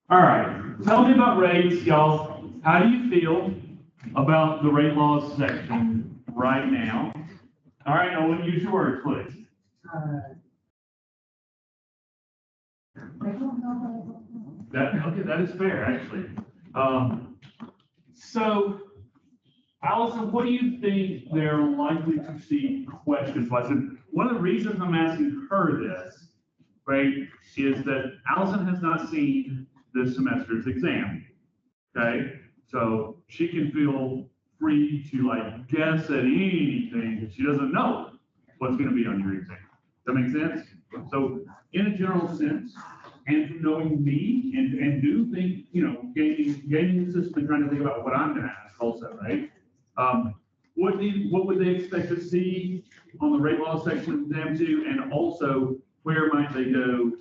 All right, tell me about rates, y'all. How do you feel about the rate laws section right now? All right, Owen, use your words, please. Okay, that is fair, actually. So, Allison, what do you think they're likely to see questions wise? And one of the reasons I'm asking her this, right, is that Allison has not seen this semester's exam. Okay, so she can feel free to like guess at anything because she doesn't know what's going to be on your exam. Does that make sense? So, in a general sense, and from knowing me and do think, gaining the system and trying to think about what I'm going to ask also, right? What would they expect to see on the rate law section of exam 2, and also where might they go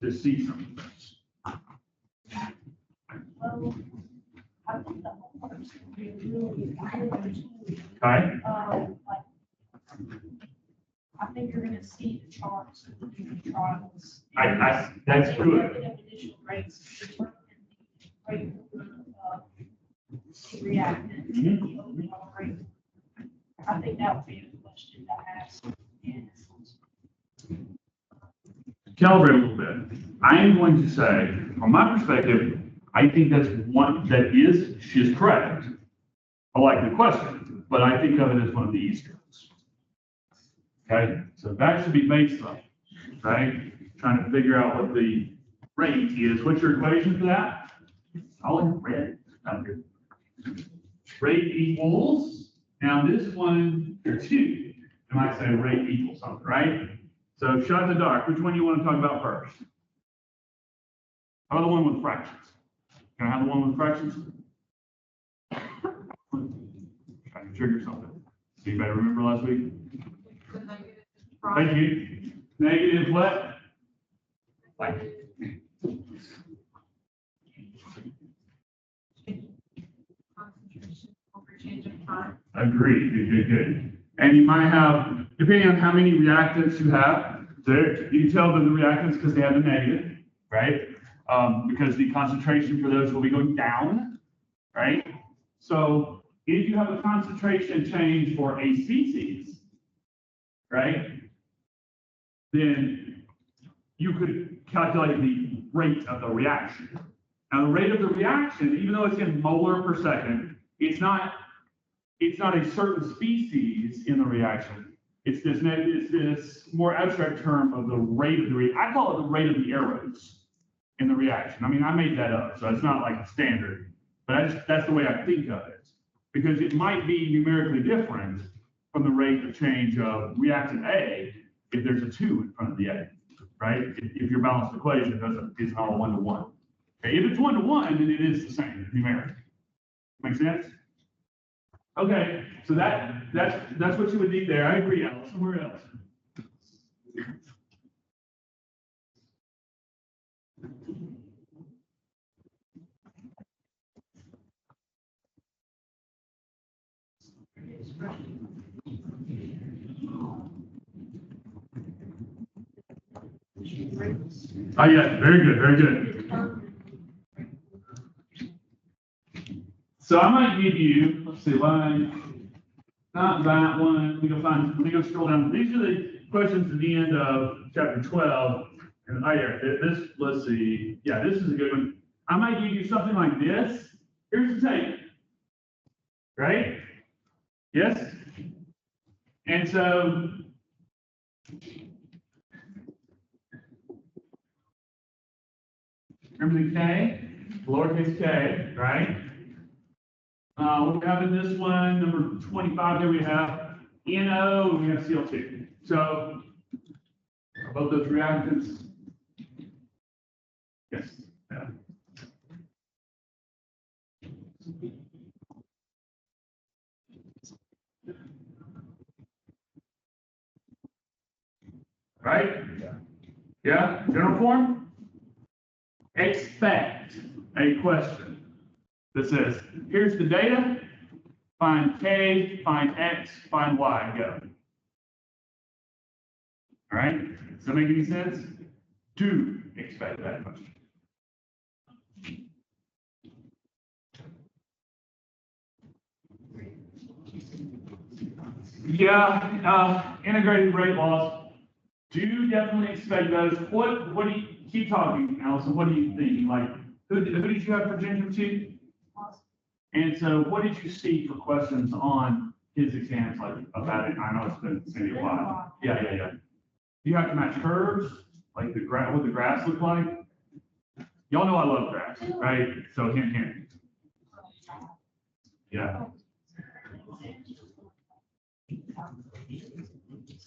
to see some of this? Well, I think the whole course would be really Okay. I think you're gonna see the charts of the trials. That's good. Initial rates, determine the rate of reactant, the overall rate. I think that would be a question to ask. Calibrate a little bit. I am going to say, from my perspective, I think that's one that she is correct. I like the question, but I think of it as one of the Easter eggs. Okay, so that should be based on, right? Trying to figure out what the rate is. What's your equation for that? I'll look at red. Not good. Rate equals, now this one, or 2, I might say rate equals something, right? So shot in the dark, which one do you want to talk about first? How about the one with fractions? Can I have the one with fractions? Trying to trigger something. Anybody remember last week? Thank you. Negative what? Agreed. Good. And you might have, depending on how many reactants you have, there you can tell them the reactants because they have a negative, right? Because the concentration for those will be going down, right? So if you have a concentration change for a species, right, then you could calculate the rate of the reaction. Now, the rate of the reaction, even though it's in molar per second, it's not a certain species in the reaction. It's this more abstract term of the rate of the reaction. I call it the rate of the arrows in the reaction. I mean, I made that up, so it's not like standard, but that's the way I think of it, because it might be numerically different from the rate of change of reactant A if there's a 2 in front of the A, right? If your balanced equation isn't all 1-to-1. Okay, if it's 1-to-1, then it is the same numerically. Make sense? Okay, so that's what you would need there. I agree, Allison. Where else? Oh yeah, very good. So I might give you, let's see, not that one. Let me go scroll down. These are the questions at the end of chapter 12. And this, let's see. Yeah, this is a good one. I might give you something like this. Here's the tank. Right? Yes? And so remember the K, lowercase k, right? We have in this one, number 25, there we have NO, and we have Cl2. So, both those reactants. Yes. Yeah. Right? Yeah? General form? Expect a question that says, here's the data, find K, find X, find Y, go. All right? Does that make any sense? Do expect that question. Yeah, integrated rate laws do definitely expect those. What do you, keep talking, Allison, what do you think? Like, who did you have for Ginger two? And so what did you see for questions on his exams, like about it? I know it's been maybe a while. Yeah. You have to match curves, like what the graphs look like. Y'all know I love graphs, right? So hint, hint. Yeah.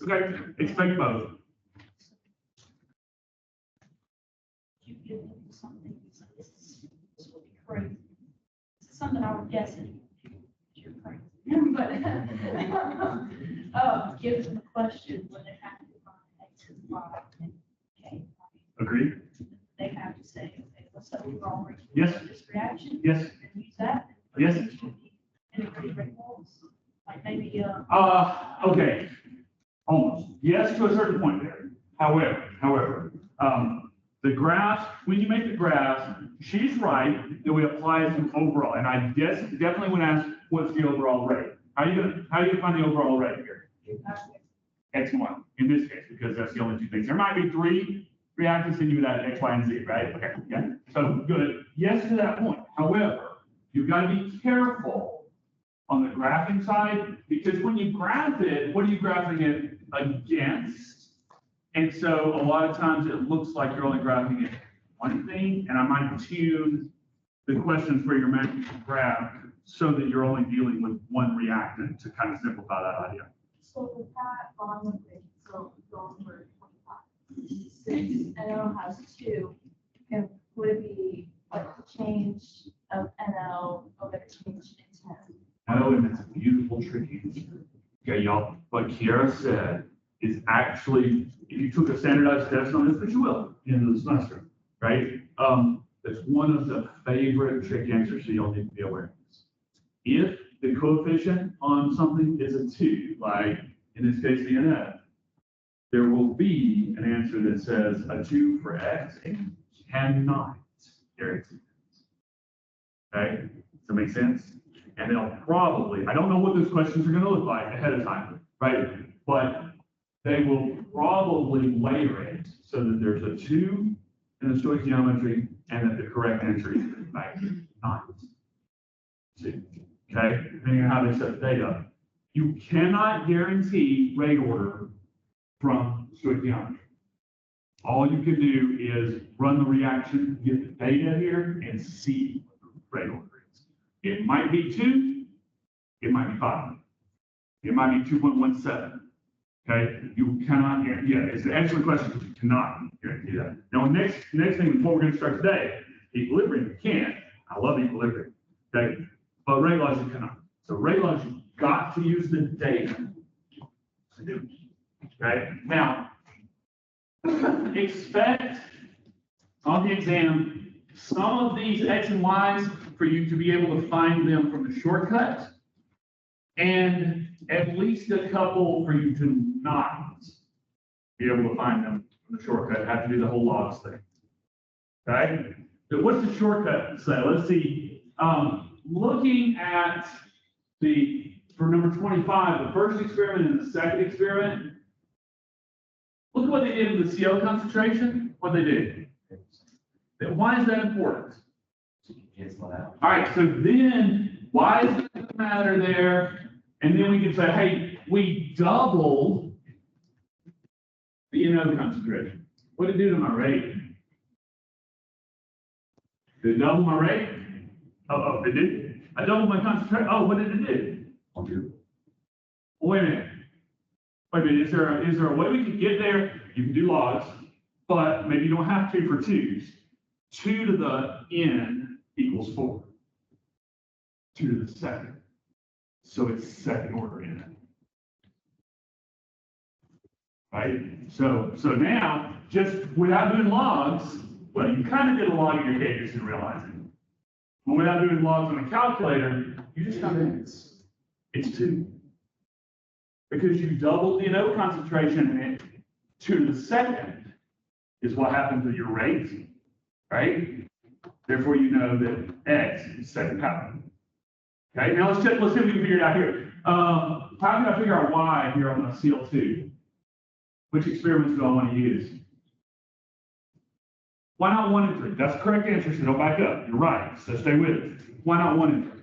Okay, expect both. Something I would guess it. You're crazy. But, give them a question when they have to find X and Y and K. Agreed? They have to say, okay, what's the overall rate? Yes. of this reaction? Yes. And use that. Yes. Integrated rate laws, like maybe, Okay, almost. Yes, to a certain point there. However, the graphs, when you make the graphs, she's right that we apply it to overall. And I guess definitely would ask, what's the overall rate? How are you gonna find the overall rate here? X and Y, in this case, because that's the only two things. There might be three reactants and you would add X, Y, and Z, right? Okay, yeah. So good. Yes to that point. However, you've got to be careful on the graphing side, because when you graph it, what are you graphing it against? And so a lot of times it looks like you're only graphing it one thing, and I might tune the questions where you're matching the graph so that you're only dealing with one reactant to kind of simplify that idea. So with that bond liquid, so going for 25, since NO has 2, and would it be like the change of NO over the change in 10? Oh, and it's a beautiful, tricky answer. Okay, y'all, what Kiara said is actually, if you took a standardized test on this, which you will, in the semester, right? It's one of the favorite trick answers, so you'll need to be aware of this. If the coefficient on something is a 2, like in this case, the NF, there will be an answer that says a 2 for X and cannot guarantee it. Okay, does that make sense? And they'll probably, I don't know what those questions are going to look like ahead of time, right? But they will probably layer it so that there's a 2 in the stoichiometry and that the correct answer is like not 2. Okay, depending on how they set the data. You cannot guarantee rate order from stoichiometry. All you can do is run the reaction, get the data here, and see what the rate order is. It might be 2, it might be 5, it might be 2.17. Okay, you cannot guarantee. Yeah, it's an excellent question, but you cannot guarantee that. Now, next thing before we're going to start today, equilibrium, you can. I love equilibrium. Okay, but rate laws you cannot. So rate laws, you've got to use the data to do it. Okay, now expect on the exam some of these X and Y's for you to be able to find them from the shortcut, and at least a couple for you to not be able to find them from the shortcut, have to do the whole logs thing. Okay? So what's the shortcut say? Let's see. Looking at for number 25, the first experiment and the second experiment, look at what they did with the CO concentration, what they did. Why is that important? All right, so then why does it matter there? And then we can say, hey, we doubled the NO concentration. What did it do to my rate? Did it double my rate? Oh, it did. I doubled my concentration. Oh, what did it do? Wait a minute. Is there a way we can get there? You can do logs, but maybe you don't have to for 2s. 2 to the n equals 4. 2 to the second. So it's second order n. Right? So now, just without doing logs, well, you kind of did a log in your case, just didn't realize it. But without doing logs on a calculator, you just found it's 2. Because you doubled the NO concentration, and 2 to the second is what happens with your rate, right? Therefore, you know that X is second power. Okay, now let's see if we can figure it out here. How can I figure out Y here on the CL2? Which experiments do I want to use? Why not 1 and 3? That's the correct answer, so don't back up. You're right, so stay with it. Why not 1 and 3?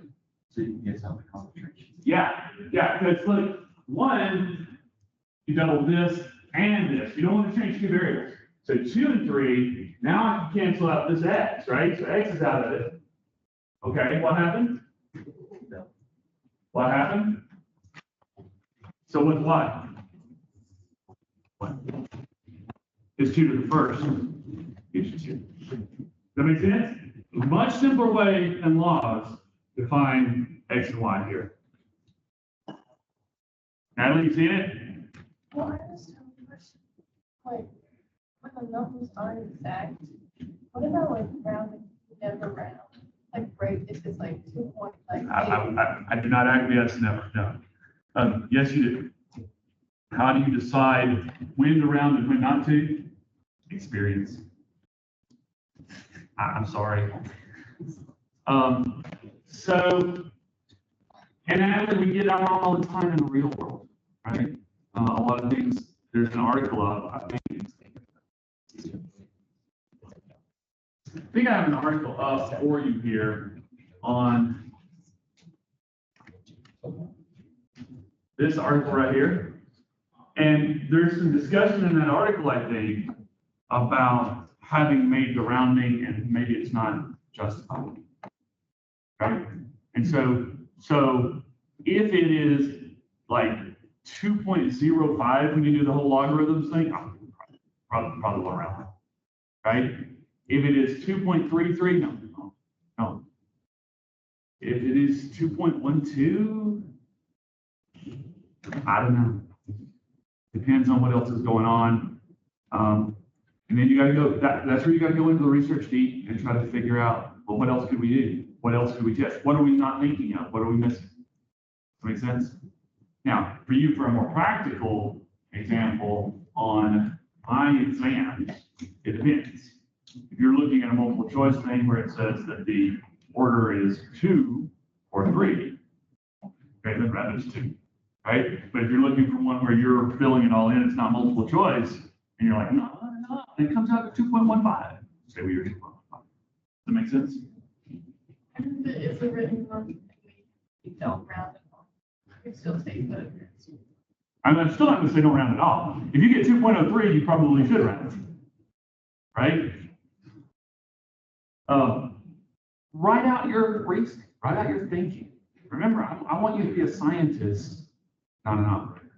So you can get some of the concentration. Yeah, because look, 1, you double this and this. You don't want to change 2 variables. So 2 and 3, now I can cancel out this X, right? So X is out of it. Okay, what happened? What happened? So what's Y? What? It's 2 to the first. Gives you 2. Does that make sense? A much simpler way than logs to find X and Y here. Natalie, you seen it? Well, I just have a question. Like, when the numbers aren't exact, what about like rounding never round? Like, right, if it's like 2 point, like. I do not acquiesce, never, no. Yes, you do. How do you decide when to round and when not to? Experience. I'm sorry. So, and actually we get that wrong all the time in the real world, right? A lot of things, there's an article of, I think I have an article up for you here on this article right here. And there's some discussion in that article, I think, about having made the rounding and maybe it's not justified. Right? And so if it is like 2.05 when you do the whole logarithms thing, probably won't round it. Right? If it is 2.33, no. If it is 2.12, I don't know. Depends on what else is going on. And then you got to go, that's where you got to go into the research deep and try to figure out, well, what else could we do? What else could we test? What are we not thinking of? What are we missing? Does that make sense? Now, for you, for a more practical example on my exams, it depends. If you're looking at a multiple choice thing where it says that the order is 2 or 3, okay, then rather it's 2, right? But if you're looking for one where you're filling it all in, it's not multiple choice, and you're like, no, it comes out to 2.15. Say we are 2.15. Does that make sense? And if it's a written one, we don't round it off. We still take the. I'm still not going to say don't round it off. If you get 2.03, you probably should round it, right? Write out your reasoning, write out your thinking. Remember, I want you to be a scientist, not an operator,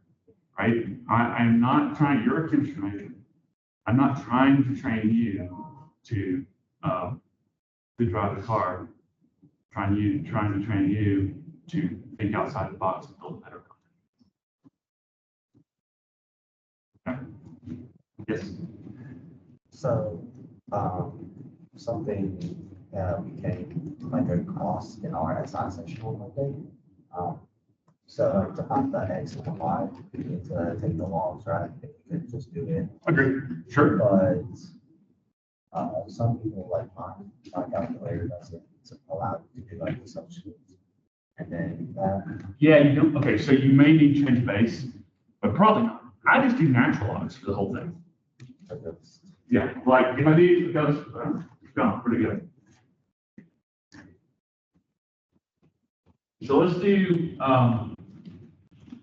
right? I'm not trying, you're a chemistry major. I'm not trying to train you to drive the car. Trying to train you to think outside the box and build a better company. Okay. Yes. So, something became like a cost in our SI session on Monday. So to find the X and the Y, we need to take the logs, right? If we could just do it. Agree. Sure. But some people like my calculator doesn't allow you to do like the substitutes. And then Yeah, you don't. Okay, so you may need to change base, but probably not. I just do natural logs for the whole thing. Yeah, like if I need, it goes, it's gone pretty good. So let's do the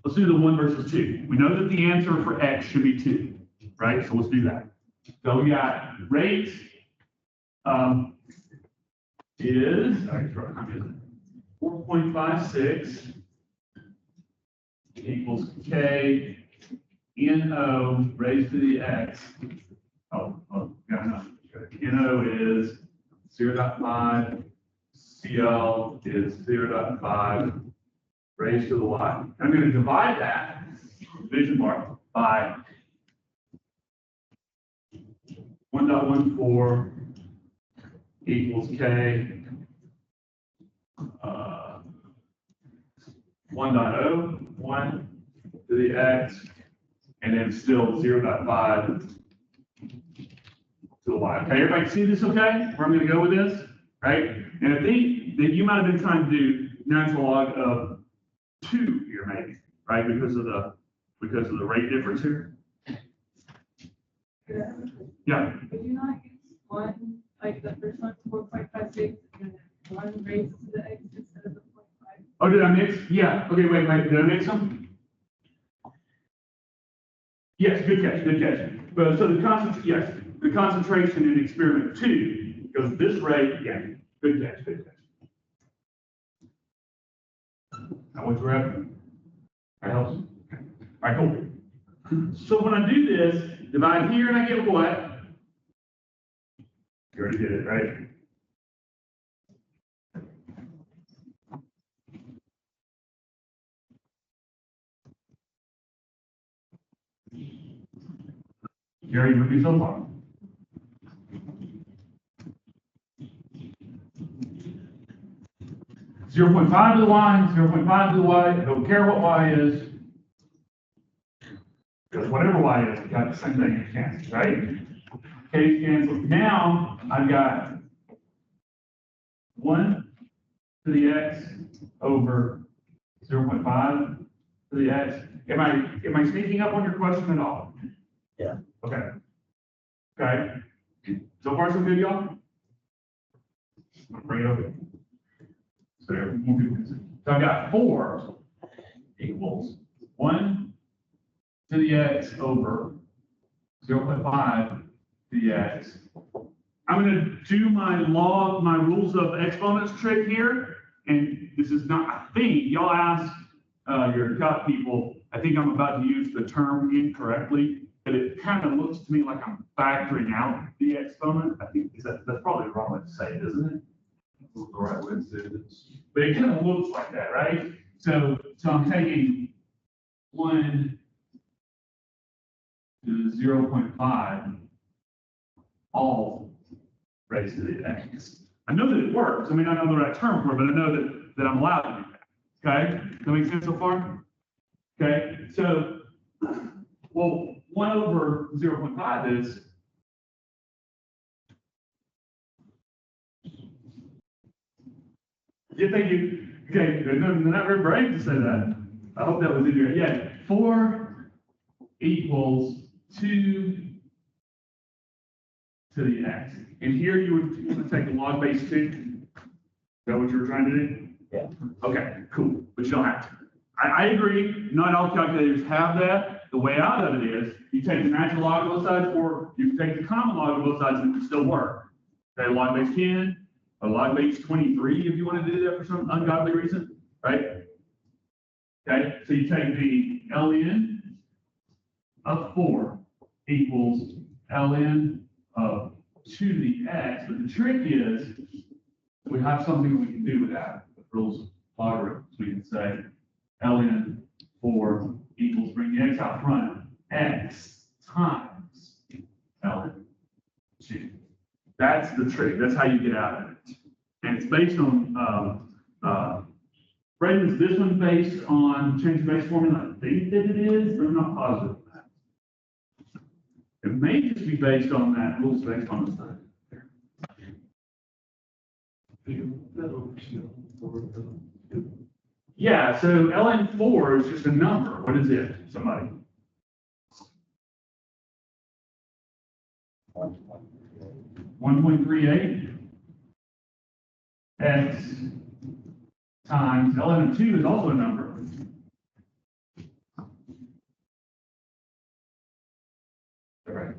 1 versus 2. We know that the answer for X should be 2, right? So let's do that. So we got rate is 4.56 equals K NO raised to the X. NO is 0.5, CL is 0.5 raised to the Y. I'm going to divide that, division mark, by 1.14 equals K 1.01 to the X, and then still 0.5 to the Y. Okay, everybody see this okay? Where I'm going to go with this, right? And I think that you might have been trying to do natural log of 2 here. here maybe, right? Because of the rate difference here. Yeah, Would you not use one, like the first one's 4.56 and then one raised to the x instead of the 0.5? oh, did I mix? Yeah, okay, wait, did I mix them? Yes, good catch, good catch. But so the concentration in experiment 2 goes this rate, yeah, good catch, good catch. Now what's right? That helps. Okay. All right, cool. So when I do this, divide here and I get what? You already did it, right? Gary, with me so far? Zero 0.5 to the y, 0.5 to the y, I don't care what y is. Because whatever y is, we got the same thing as cancels, right? Okay, cancel. Now I've got 1 to the x over 0.5 to the x. Am I sneaking up on your question at all? Yeah. Okay. Okay. So far so good, y'all? Bring it over. So there, more people can see. So I've got 4 equals 1 to the x over 0.5 to the x. I'm going to do my rules of exponents trick here. And this is not, I think, y'all asked your calc people, I think I'm about to use the term incorrectly, but it kind of looks to me like I'm factoring out the exponent. I think that's probably the wrong way to say it, isn't it? The right way to say it. But it kind of looks like that, right? So I'm taking 1 to the 0.5 all raised to the x. I know that it works. I mean, I know the right term for it, but I know that I'm allowed to do that. Okay? Does that make sense so far? Okay? So, well, 1 over 0.5 is yeah, thank you. Okay, they're not very brave to say that. I hope that was in your, yeah, 4 equals 2 to the x. And here you would take the log base 2. Is that what you were trying to do? Yeah. Okay, cool, but you don't have to. I agree, not all calculators have that. The way out of it is, you take the natural log of both sides, or you take the common log of both sides and it can still work. Okay, log base 10, or log base 23 if you want to do that for some ungodly reason, right? Okay, so you take the ln of 4 equals ln of 2 to the x, but the trick is we have something we can do with that. The rules of logarithms, we can say ln 4 equals, bring the x out front, x times ln 2. That's the trick. That's how you get out of it. And it's based on, Braden, is this one based on change of base formula? I think that it is, but I'm not positive on that. It may just be based on that, rules based on this thing. Yeah, so ln4 is just a number. What is it, somebody? 1.38 x times ln of 2 is also a number. All right.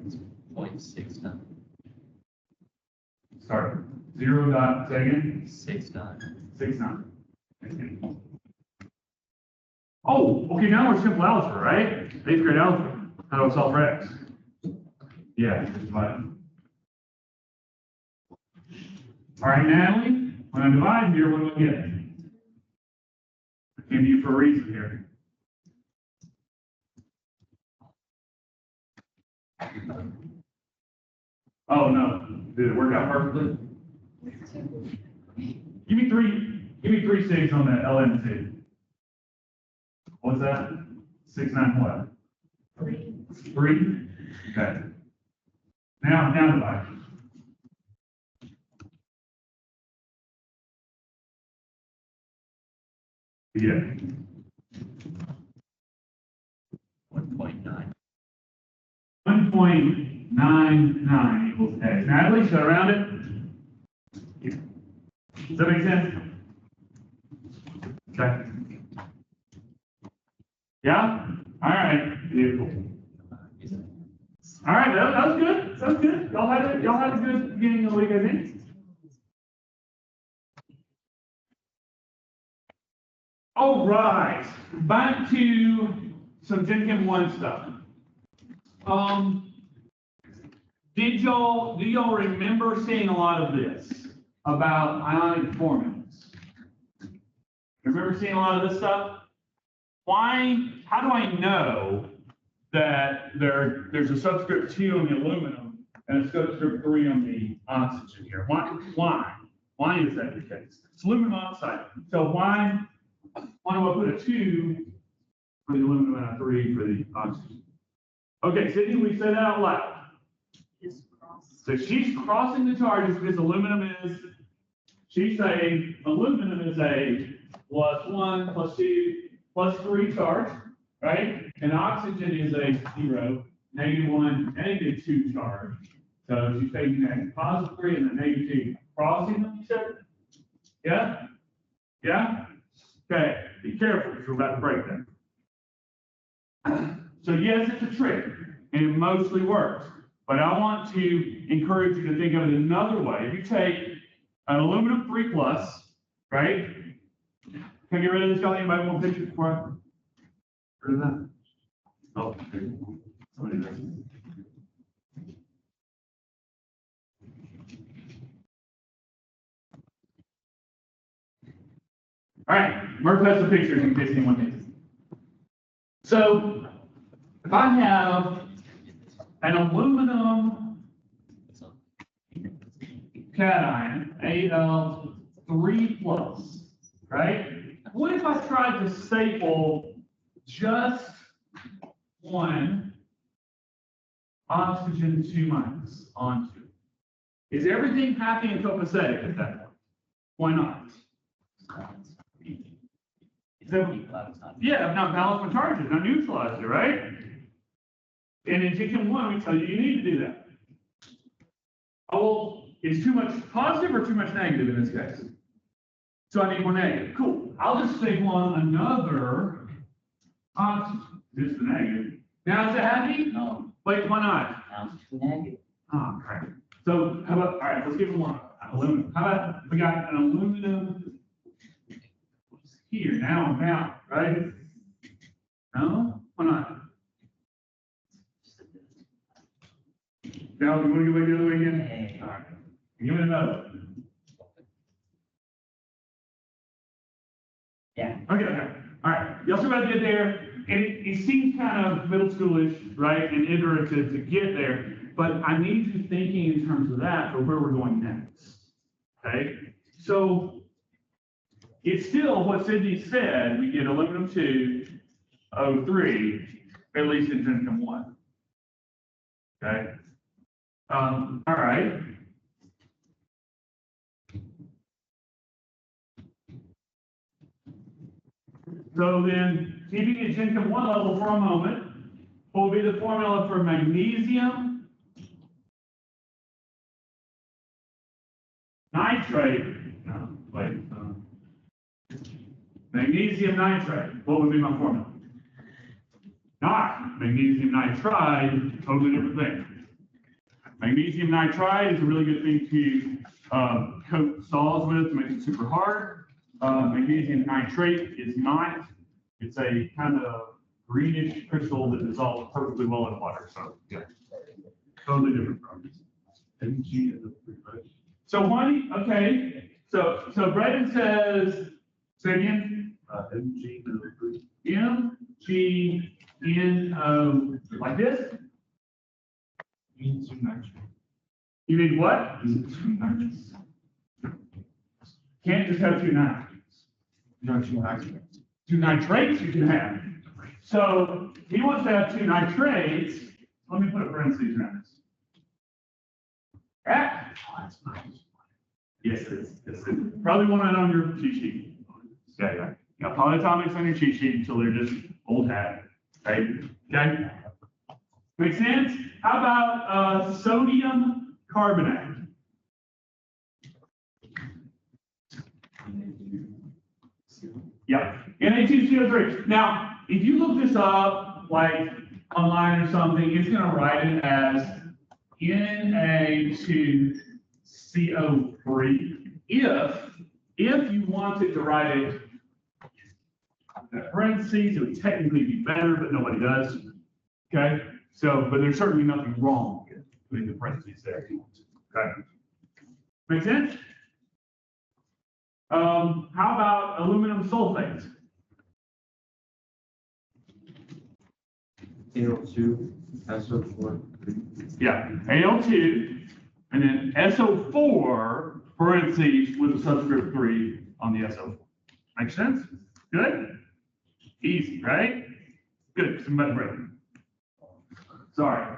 0.69. Start 0 dot second 69. 69. Oh, okay, now we're simple algebra, right? 8th grade algebra. How do I solve for x? Yeah, just divide. All right, Natalie, when I divide here, what do I get? I came to you for a reason here. Oh, no. Did it work out perfectly? Give me three six on that LN2. What's that? 6, 9, what? 3. 3? Okay. Now divide. Yeah. 1.9. 1.99 equals X. Natalie, should I round it? Does that make sense? Okay. Yeah? All right. Beautiful. All right, that was good. That was good. Y'all had a good beginning of the week, I think. All right, back to some Gen Chem 1 stuff. Do y'all remember seeing a lot of this about ionic formulas? Remember seeing a lot of this stuff? How do I know that there's a subscript 2 on the aluminum and a subscript 3 on the oxygen here? Why is that the case? It's aluminum oxide. So why do I put a 2 for the aluminum and a 3 for the oxygen? Okay, Sydney, we say that out loud. So she's crossing the charges because she's saying aluminum is a +1, +2, +3 charge, right? And oxygen is a 0, -1, -2 charge. So she's taking that +3 and the -2, crossing them, you said? Yeah? Yeah? Okay, be careful because we're about to break them. So yes, it's a trick, and it mostly works. But I want to encourage you to think of it another way. If you take an aluminum 3+, right? Can I get rid of this? Y'all, anybody want a picture before I get rid of that? Oh, okay. Somebody does. All right, Murph has some pictures in case anyone needs. So if I have an aluminum cation, Al3+, right? What if I tried to staple just one oxygen 2- onto it? Is everything happy and copacetic at that point? Why not? Yeah, I've not balanced my charges, not neutralized it, right? And in Gen Chem 1, we tell you need to do that. Oh, is too much positive or too much negative in this case? So I need more negative. Cool. I'll just staple on another oxygen. Just the negative. Now is it happy? No, Wait, why not? now it's negative. Oh, crap. So how about, all right, let's give them one aluminum. How about we got an aluminum here, now I'm out, right? No? Why not? Now, you want to go back the other way again? All right. Give it another. Yeah. Okay. All right. Y'all see what I did there? And it seems kind of middle schoolish, right, and iterative to get there, but I need you thinking in terms of that for where we're going next. Okay? So it's still what Sydney said, we get aluminum 2, O3, at least in Gen Chem 1. Okay? All right. So then, keeping at Gen Chem 1 level for a moment, what will be the formula for magnesium nitrate? No, wait. Magnesium nitrate. What would be my formula? Not magnesium nitride, totally different thing. Magnesium nitride is a really good thing to coat saws with to make it super hard. Magnesium nitrate is not. It's a kind of greenish crystal that dissolves perfectly well in water. So yeah, totally different properties. Mg is a free. So one, okay. So Braden says, say again. MgNO, like this. You need what? Can't just have 2 nitrates. No, 2 nitrates. 2 nitrates you can have. So he wants to have 2 nitrates. Let me put a parentheses around this. Ah. Yes, it is. Yes, it is. Probably one on your cheat sheet. Yeah. got polyatomics on your cheat sheet until they're just old hat, right? Okay? Make sense? How about sodium carbonate? Yep, Na2CO3. Now, if you look this up, like online or something, it's going to write it as Na2CO3. If you wanted to write it in parentheses, it would technically be better, but nobody does. Okay, so, but there's certainly nothing wrong with putting the parentheses there if you want to. Okay, make sense? How about aluminum sulfate? AO2, SO4. Yeah, Al2, and then SO4, parentheses with a subscript 3 on the SO4. Make sense? Good? Easy, right? Good, somebody break. Sorry.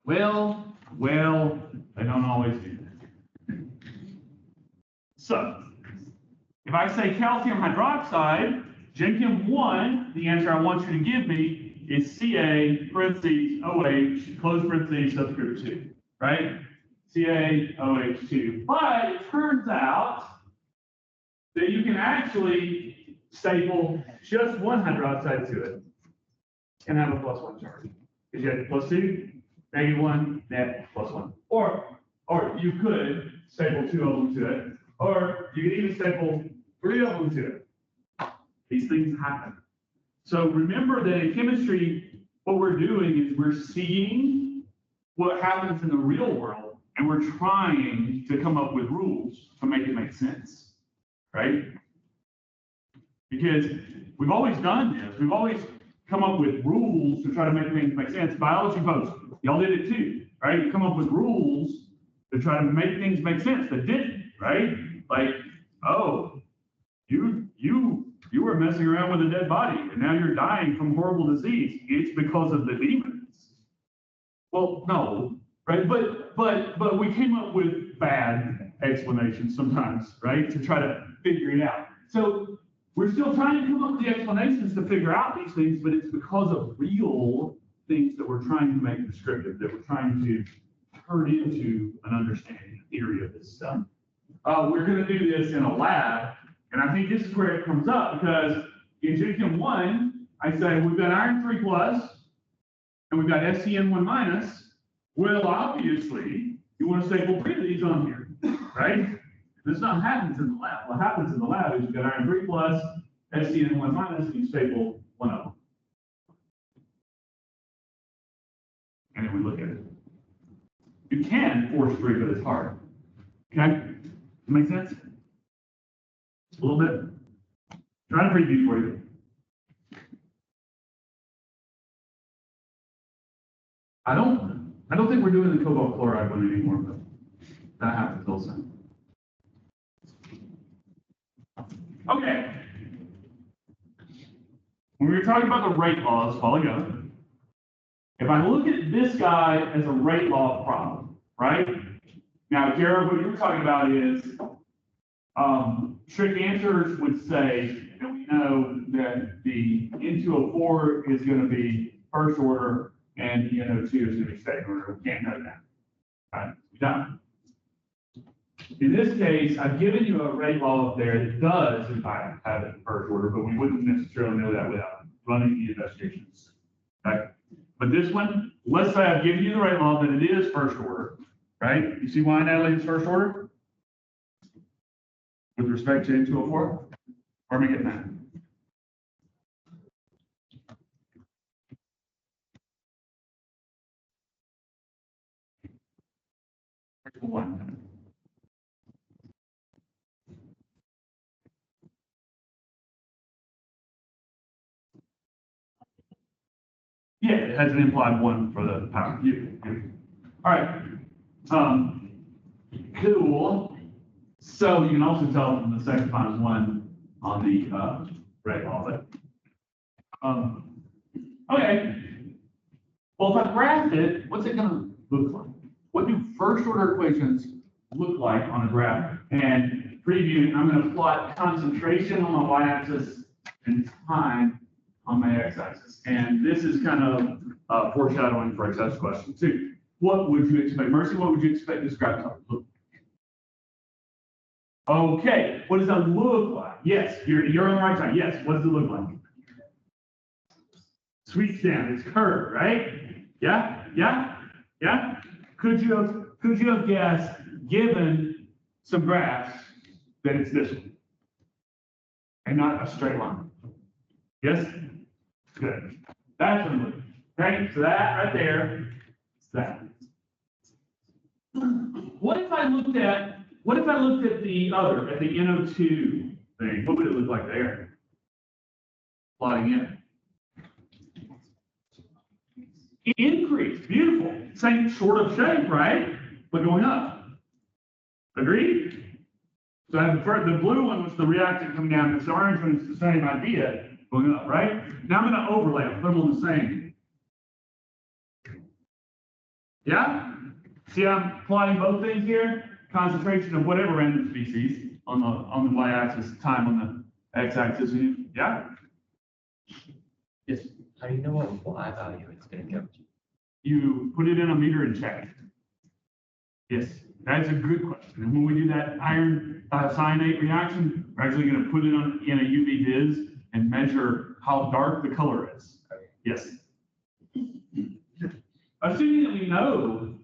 Well, they don't always do that. So, if I say calcium hydroxide, Chem1, the answer I want you to give me is Ca, parentheses, OH, close parentheses, subscript 2, right? CaOH2. But it turns out that you can actually staple just one hydroxide to it and have a +1 charge. Because you have +2, -1, net, +1. Or you could staple 2 of them to it, or you could even staple 3 of them to it. These things happen. So remember that in chemistry, what we're doing is we're seeing what happens in the real world, and we're trying to come up with rules to make it make sense, right? Because we've always done this. We've always come up with rules to try to make things make sense. Biology folks, y'all did it too, right? You come up with rules to try to make things make sense that didn't, right? Like, oh, you were messing around with a dead body and now you're dying from horrible disease. It's because of the demons. Well, no, right? But we came up with bad explanations sometimes, right? To try to figure it out. So we're still trying to come up with the explanations to figure out these things, but it's because of real things that we're trying to make descriptive, that we're trying to turn into an understanding, a theory of this stuff. We're going to do this in a lab, and I think this is where it comes up, because in Chem1, I say we've got iron 3 plus, and we've got SCN1 minus. Well, obviously, you want to staple 3 of these on here, right? This not happens in the lab. What happens in the lab is you've got iron 3 plus, SCN1 minus, and you staple 1 of them. And then we look at it. You can force 3, but it's hard. Okay? Make sense? A little bit? Try to preview for you. I don't think we're doing the cobalt chloride one anymore, but that happens also. Okay. When we were talking about the rate laws, follow go. If I look at this guy as a rate law problem, right? Now, Jared, what you were talking about is trick answers would say that we know that the N2O4 is going to be first order and the NO2 is going to be second order. We can't know that. Right? We don't. In this case, I've given you a rate law up there that does, in fact, have it in first order, but we wouldn't necessarily know that without running the investigations. Okay? But this one, let's say I've given you the rate law that it is first order, right? You see why, Natalie, it's first order? With respect to N2O4? Or am I getting that? One. Yeah, it has an implied 1 for the power. All right. Cool. So you can also tell from the second minus 1 on the rate law. But, okay. Well, if I graph it, what's it going to look like? What do first order equations look like on a graph. And previewing, I'm going to plot concentration on my y-axis and time on my x-axis. And this is kind of foreshadowing for our test question too. What would you expect? Mercy, what would you expect this graph to look like? Okay, what does that look like? Yes, you're on the right side. Yes, what does it look like? Sweet stand, it's curved, right? Yeah. Could you have guessed, given some graphs, that it's this one and not a straight line? Yes? Good. That's what I'm looking at. Okay, so that right there is that. What if I looked at the other, at the NO2 thing? What would it look like there? Plotting it. Increase, beautiful. Same sort of shape, right? But going up. Agreed? So I have the blue one was the reactant coming down, this orange one is the same idea going up, right? Now I'm going to overlay them, put them on the same. Yeah? See, I'm plotting both things here. Concentration of whatever random species on the y-axis, time on the x-axis. Yeah? Yes. How do you know what Y value it's gonna go to? You put it in a meter and check. Yes, that's a good question. And when we do that iron cyanate reaction, we're actually going to put it in a UV vis and measure how dark the color is. Yes. Assuming that we know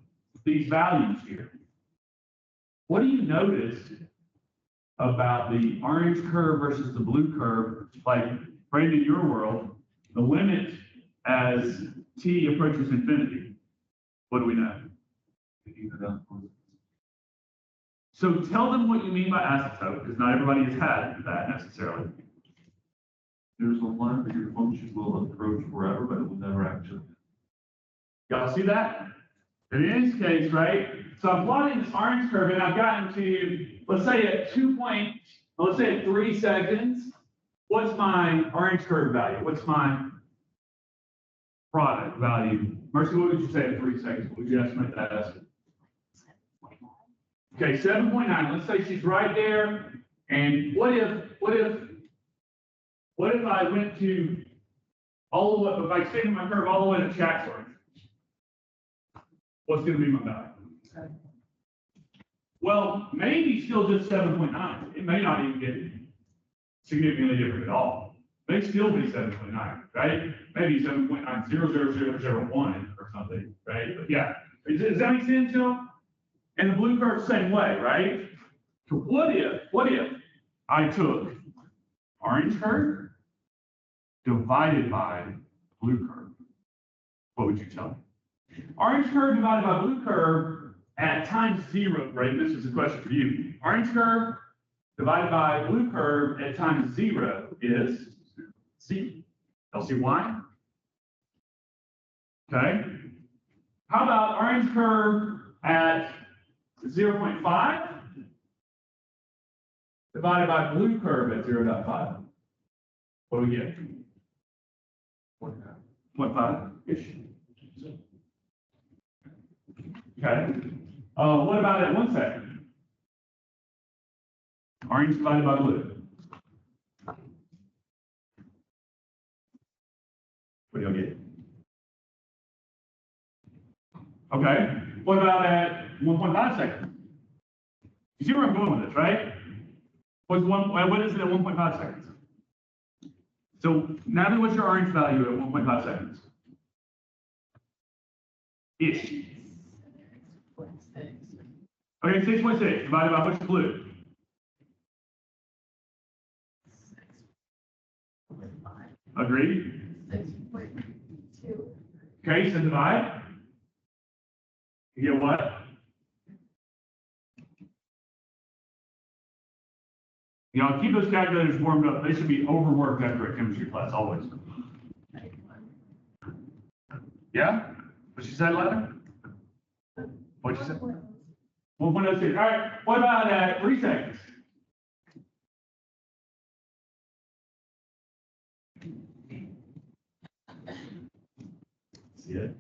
these values here, what do you notice about the orange curve versus the blue curve? Like, Brandon, in your world, the limit as t approaches infinity. What do we know? So tell them what you mean by asymptote, because not everybody has had that necessarily. There's a line that your function will approach forever, but it will never actually. Y'all see that? In this case, right? So I'm plotting this orange curve, and I've gotten to, let's say at 3 seconds. What's my orange curve value? What's my product value? Mercy, what would you say at 3 seconds? What would you estimate that as? Okay, 7.9. Let's say she's right there. And what if I went to all the way, if I extended my curve all the way to Chatsworth? What's going to be my value? Well, maybe still just 7.9. It may not even get significantly different at all. May still be 7.9, right? Maybe 7.9000001 or something, right? But yeah, does that make sense, y'all? And the blue curve, same way, right? So what if I took orange curve divided by blue curve? What would you tell me? Orange curve divided by blue curve at time 0, right? This is a question for you. Orange curve divided by blue curve at time 0 is C. LCY. Okay. How about orange curve at 0.5 divided by blue curve at 0.5? What do we get? 0.5-ish. Okay. What about at 1 second? Orange divided by blue. What do you get? Okay. What about at 1.5 seconds? You see where I'm going with this, right? What is it at 1.5 seconds? So, Natalie, what's your orange value at 1.5 seconds? Ish. Okay, 6.6 divided by what's blue? 6.5. Agreed? 6.2. Okay, so divide. You get what? You know, keep those calculators warmed up. They should be overworked after a chemistry class, always. Yeah? What she said, Leather? What'd you say? 1.06. All right, what about at 3 seconds? See it?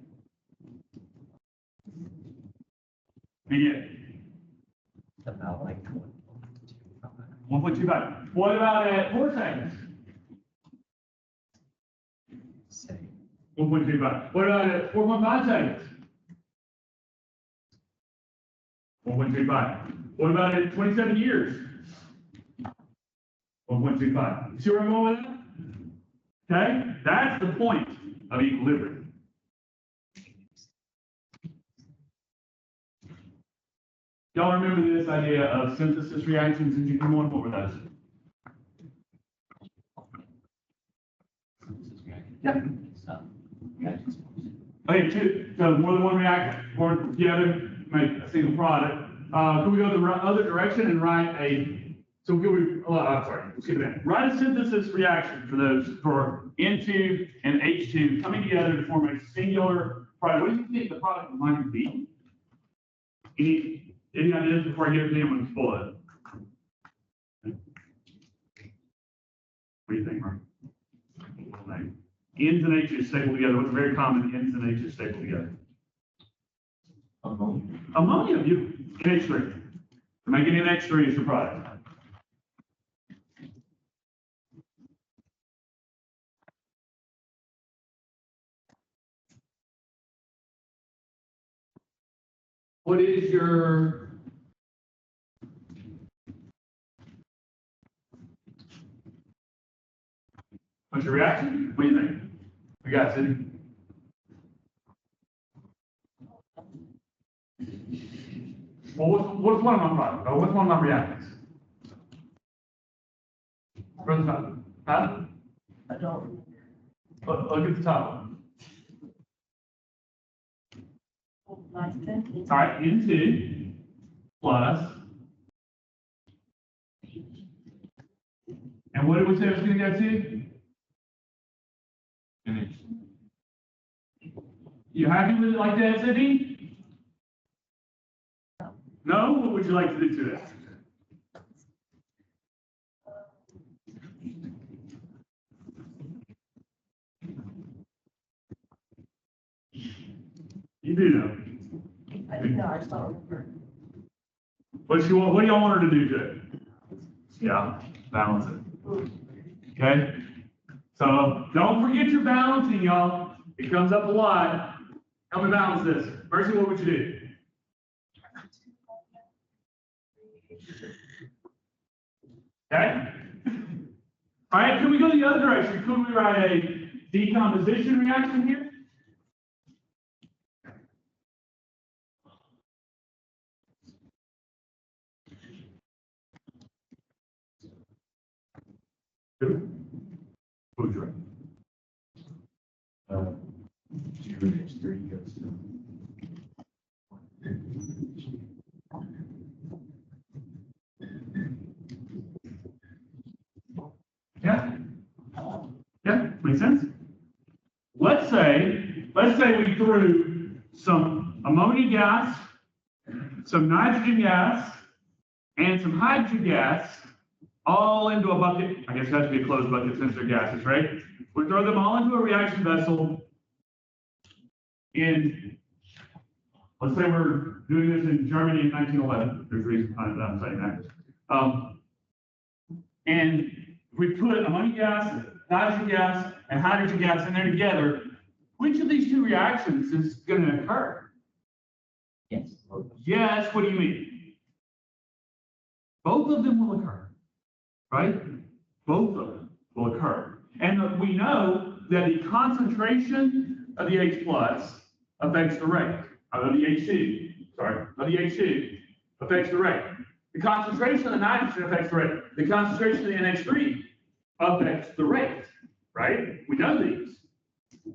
Begin. About like 1.25. 1.25. What about at 4 seconds? Say, 1.25. What about at 4.5 seconds? 1.25. What about at 27 years? 1.25. See where I'm going with that? Okay? That's the point of equilibrium. Y'all remember this idea of synthesis reactions in GP1? What were those? Yeah. Okay, two. So more than one reaction, or together, make a single product. Can we go the other direction and write a, so can we, I'm sorry, skip that. Write a synthesis reaction for those, for N2 and H2 coming together to form a singular product. What do you think the product might be? Any ideas before I give it to you? I'm going to pull it. What do you think, Mark? N's and H's stapled together. What's very common? N's and H's stapled together. Ammonia. Ammonia, you NH3. Making NH3 is your product. What is your what's your reaction? What do you think? We got Cindy. Well, what's one of my products? Oh, what's one of my reactants? From the top. Huh? I don't. Look at the top one. Nitrogen. All right, N2 plus. And what did we say it was going to go to? NH. You happy with it like that, Cindy? No? What would you like to do to it? You do know. I do know, I just don't remember. What do y'all want her to do to it? Yeah, balance it. Okay? So don't forget your balancing, y'all. It comes up a lot. Help me balance this. Mercy, what would you do? Okay? All right, can we go the other direction? Could we write a decomposition reaction here? What would you write? 2NH3 goes to. Yeah? Yeah, makes sense? Let's say we threw some ammonia gas, some nitrogen gas, and some hydrogen gas all into a bucket. I guess it has to be a closed bucket since they're gases, right? We throw them all into a reaction vessel in, let's say we're doing this in Germany in 1911. There's a reason behind that I'm saying that. And we put ammonia gas, nitrogen gas, and hydrogen gas in there together. Which of these two reactions is going to occur? yes. Yes, what do you mean? Both of them will occur, right? Both of them will occur. And we know that the concentration of the H plus affects the rate, of the H2, of the H2 affects the rate. The concentration of the nitrogen affects the rate. The concentration of the NH3 affects the rate, right? We know these.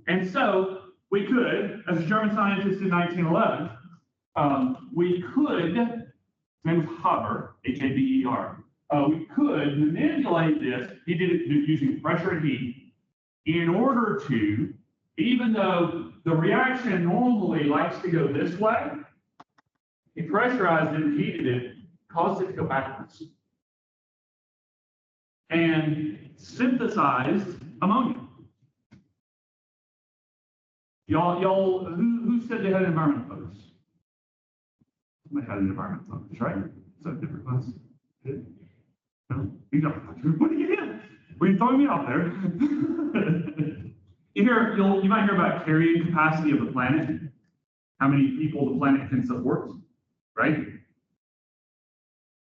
And so we could, as a German scientist in 1911, we could, his name was Haber, Haber, we could manipulate this, he did it using pressure and heat, in order to, even though the reaction normally likes to go this way, he pressurized it and heated it, caused it to go backwards, and synthesized ammonia. Y'all, who said they had an environmental focus? Somebody had an environmental focus, right? Is that a different class? No, you don't. What are you in? Well, you're throwing me off there. You might hear about carrying capacity of the planet. How many people the planet can support, right?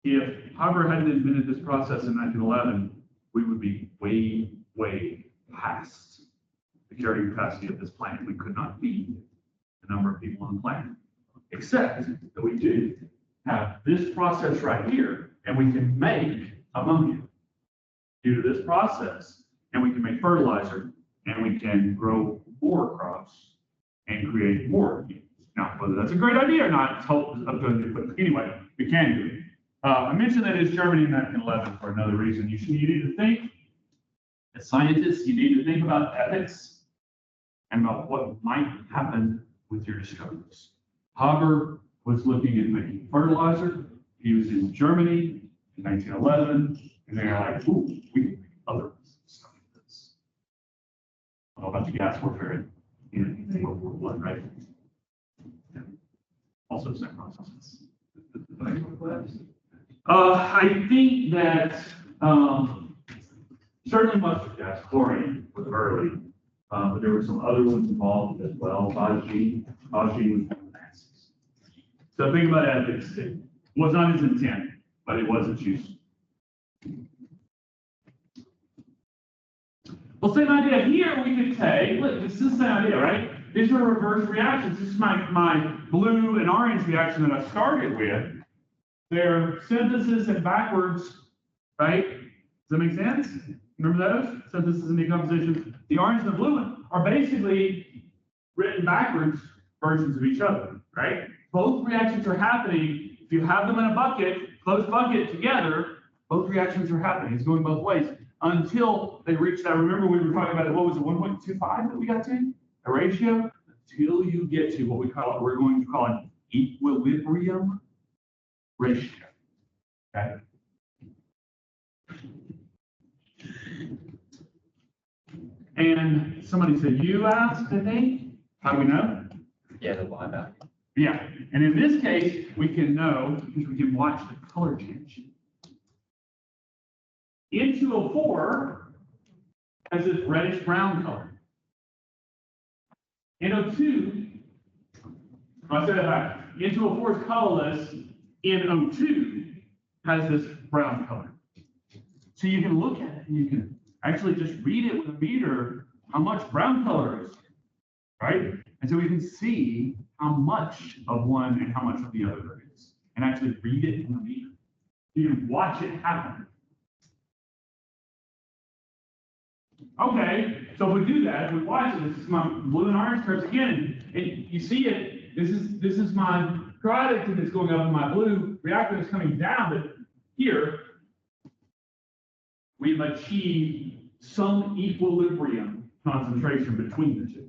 If Haber hadn't invented this process in 1911, we would be way, way past the carrying capacity of this planet. We could not feed the number of people on the planet, except that we do have this process right here, and we can make ammonia due to this process, and we can make fertilizer, and we can grow more crops and create more. Now, whether that's a great idea or not, it's up to the, but anyway, we can do it. I mentioned that it's Germany in 1911 for another reason. You need to think, as scientists, you need to think about ethics and about what might happen with your discoveries. Haber was looking at making fertilizer. He was in Germany in 1911, and they're like, ooh, we can make other stuff like this. I don't know about the gas warfare in World War I, right? Yeah. Also same processes. I think that certainly mustard gas, chlorine was early, but there were some other ones involved as well. Phosgene was one of the Nazis. So think about ethics. It was not his intent, but it was its use. Well, same idea here. We could take, look, this is the same idea, right? These are reverse reactions. This is my blue and orange reaction that I started with. They're synthesis and backwards, right? Does that make sense? Remember those? Synthesis and decomposition. The orange and the blue one are basically written backwards versions of each other, right? Both reactions are happening. If you have them in a bucket, closed bucket together, both reactions are happening. It's going both ways until they reach that. Remember we were talking about it, what was it, 1.25 that we got to? A ratio? Until you get to what we're going to call an equilibrium ratio. Okay. And somebody said, you asked, I think? How do we know? Yeah, the line back. Yeah. And in this case, we can know because we can watch the color change. N2O4 has this reddish brown color. NO2, I'll say that back. N2O4 is colorless. NO2 has this brown color. So you can look at it and you can actually just read it with a meter how much brown color is, right? And so we can see how much of one and how much of the other there is, and actually read it in the meter. You can watch it happen. Okay, so if we do that, if we watch it, this is my blue and orange curves again, and you see it, this is my product and it's going up in my blue, reactant is coming down, but here, we've achieved some equilibrium concentration between the two.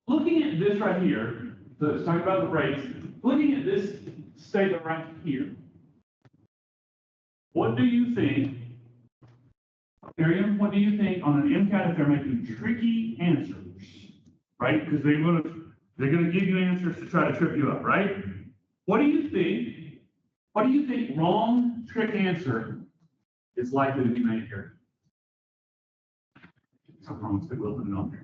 Looking at this right here, so it's talking about the rates, looking at this statement right here, what do you think, Miriam, what do you think on an MCAT if they're making tricky answers, right? Because they're gonna give you answers to try to trip you up, right? What do you think wrong trick answer is likely to be made here? Something wrong with it, we'll put it on there.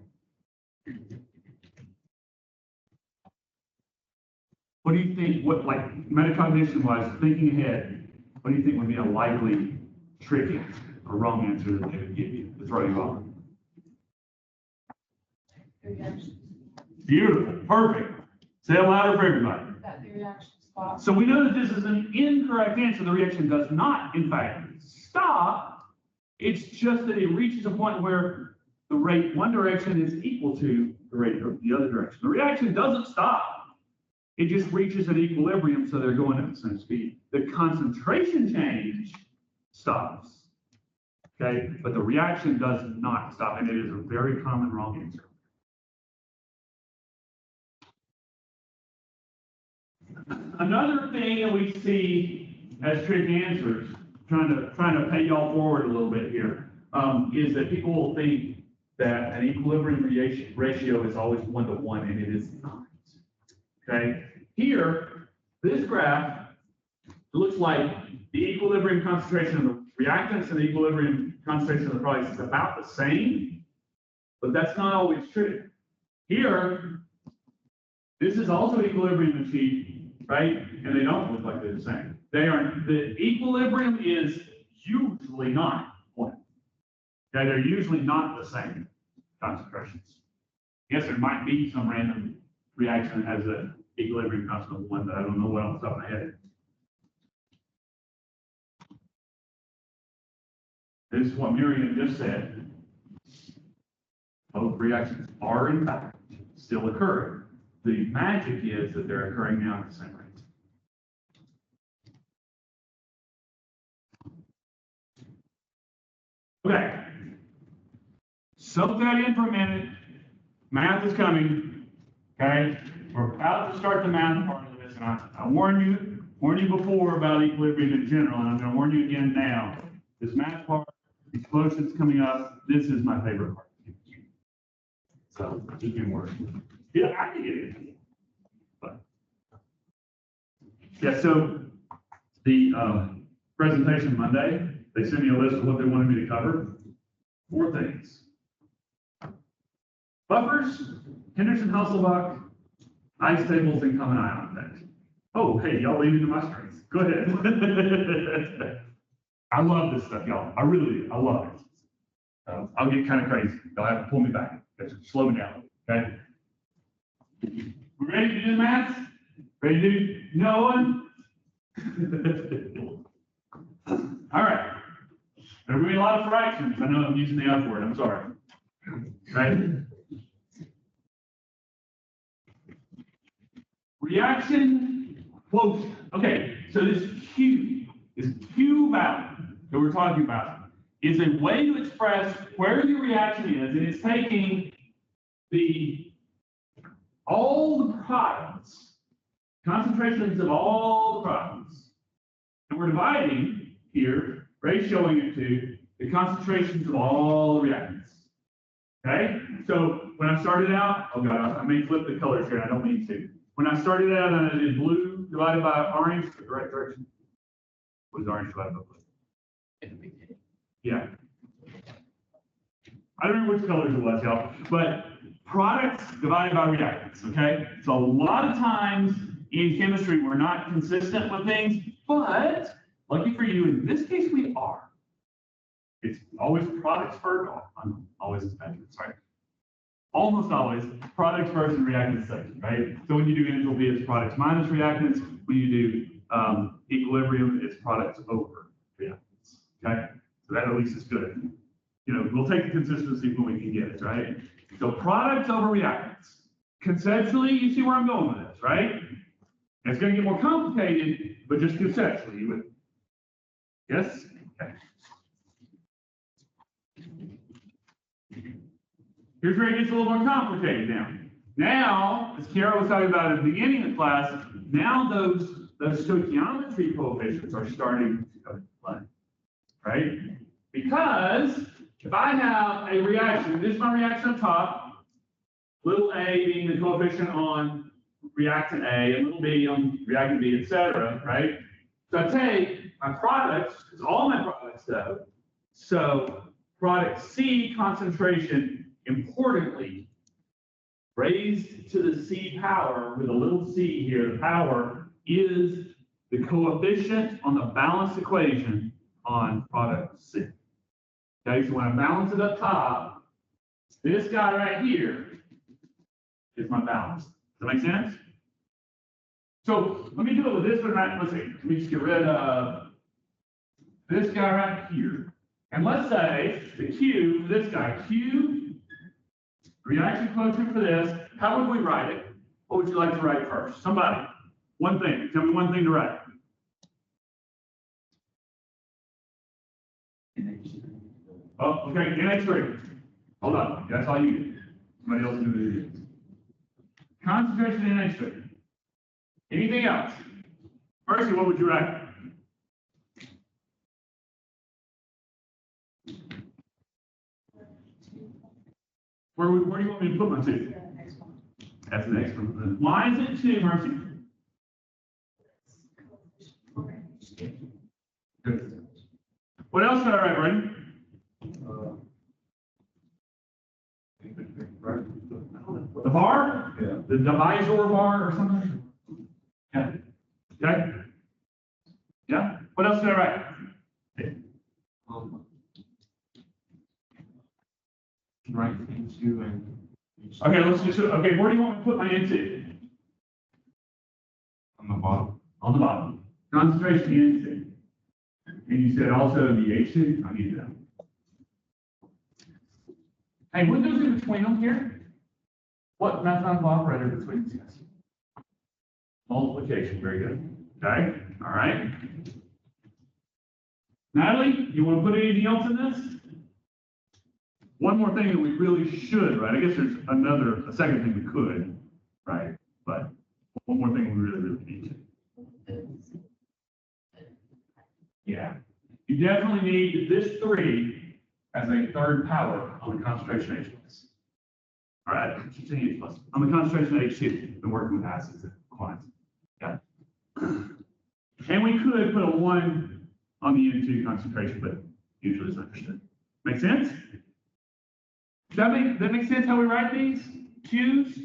What do you think, like metacognition wise, thinking ahead, what do you think would be a likely trick answer, a wrong answer that they would give you to throw you off? Beautiful, perfect. Say it louder for everybody. That the reaction stops. So we know that this is an incorrect answer. The reaction does not, in fact, stop. It's just that it reaches a point where the rate one direction is equal to the rate of the other direction. The reaction doesn't stop. It just reaches an equilibrium, so they're going at the same speed. The concentration change stops, okay? But the reaction does not stop, and it is a very common wrong answer. Another thing that we see as trick trying to pay y'all forward a little bit here, is that people will think that an equilibrium ratio is always 1-to-1, and it is not. Okay, here, this graph looks like the equilibrium concentration of the reactants and the equilibrium concentration of the products is about the same, but that's not always true. Here, this is also equilibrium achieved, right? And they don't look like they're the same. The equilibrium is usually not 1. Okay, they're usually not the same concentrations. Yes, there might be some random reaction that has an equilibrium constant of 1, but I don't know what off the top of my head. This is what Miriam just said. Both reactions are in fact still occurring. The magic is that they're occurring now at the same rate. Okay. Soak that in for a minute. Math is coming. Okay. We're about to start the math part of this, and I warned you before about equilibrium in general, and I'm going to warn you again now. This math part, these quotients coming up, this is my favorite part. So keep me working. Yeah, I can get it. But yeah, so the presentation Monday, they sent me a list of what they wanted me to cover. 4 things. Buffers, Henderson-Hasselbalch, ice tables, and common ion effect. Oh, hey, y'all lean into my strengths. Go ahead. I love this stuff, y'all. I really do. I love it. I'll get kind of crazy. Y'all have to pull me back. Just slow me down, okay? We ready to do the math? Ready to do no one? All right. There will be a lot of fractions. I know I'm using the F word. I'm sorry. Right? Reaction quotient. Okay, so this Q value that we're talking about is a way to express where your reaction is, and it's taking all the products, concentrations of all the products, and we're dividing here, ratioing it to the concentrations of all the reactants. Okay? So when I started out, oh God, I may flip the colors here, I don't mean to. When I started out, I did blue divided by orange, the right direction. What is orange divided by blue? Yeah. I don't remember which colors it was, y'all, but products divided by reactants, okay? So a lot of times in chemistry, we're not consistent with things, but lucky for you, in this case, we are. It's always products first, I'm always sorry. Almost always products first and reactants second, right? So when you do enthalpy, it's products minus reactants. When you do equilibrium, it's products over reactants, okay? So that at least is good. You know, we'll take the consistency when we can get it, right? So products over reactants. Conceptually, you see where I'm going with this, right? It's going to get more complicated, but just conceptually, you would. Yes? Okay. Here's where it gets a little more complicated now. Now, as Kara was talking about at the beginning of the class, now those stoichiometry coefficients are starting to come into play, right? Because if I have a reaction, this is my reaction up top, little a being the coefficient on reactant A, and little b on reactant B, etc., right? So I take my products, because all my products though, so product C concentration, importantly, raised to the C power with a little c here, the power is the coefficient on the balanced equation on product C. Okay, so when I balance it up top, this guy right here is my balance. Does that make sense? So let me do it with this one right. Let's see. Let me just get rid of this guy right here. And let's say the Q, this guy, Q, reaction quotient for this, how would we write it? What would you like to write first? Somebody, one thing. Tell me one thing to write. Oh, okay, NH3. Hold on, that's all you get. Somebody else do it. Concentration in NH3. Anything else? Mercy, what would you write? Where do you want me to put my 2? That's the next one. Why is it 2, Mercy? Good. What else did I write, Brandon? The bar? Yeah. The divisor bar or something? Yeah. Okay. Yeah. What else did I write? Right into and. Okay, let's just, okay, where do you want me to put my into? On the bottom. On the bottom. Concentration into. And you said also the H2? I need that. Hey, what goes in between them here? What mathematical operator between these guys? Multiplication, very good. Okay, all right. Natalie, you want to put anything else in this? One more thing that we really should, right? I guess there's a second thing we could, right? But one more thing we really need to. Yeah. You definitely need this 3 as a third power on the concentration H plus. All right, H plus. On the concentration H2, been working with acids and clients. Yeah. And we could put a 1 on the N2 concentration, but usually it's understood. Make sense? Does that make sense how we write these? Q's,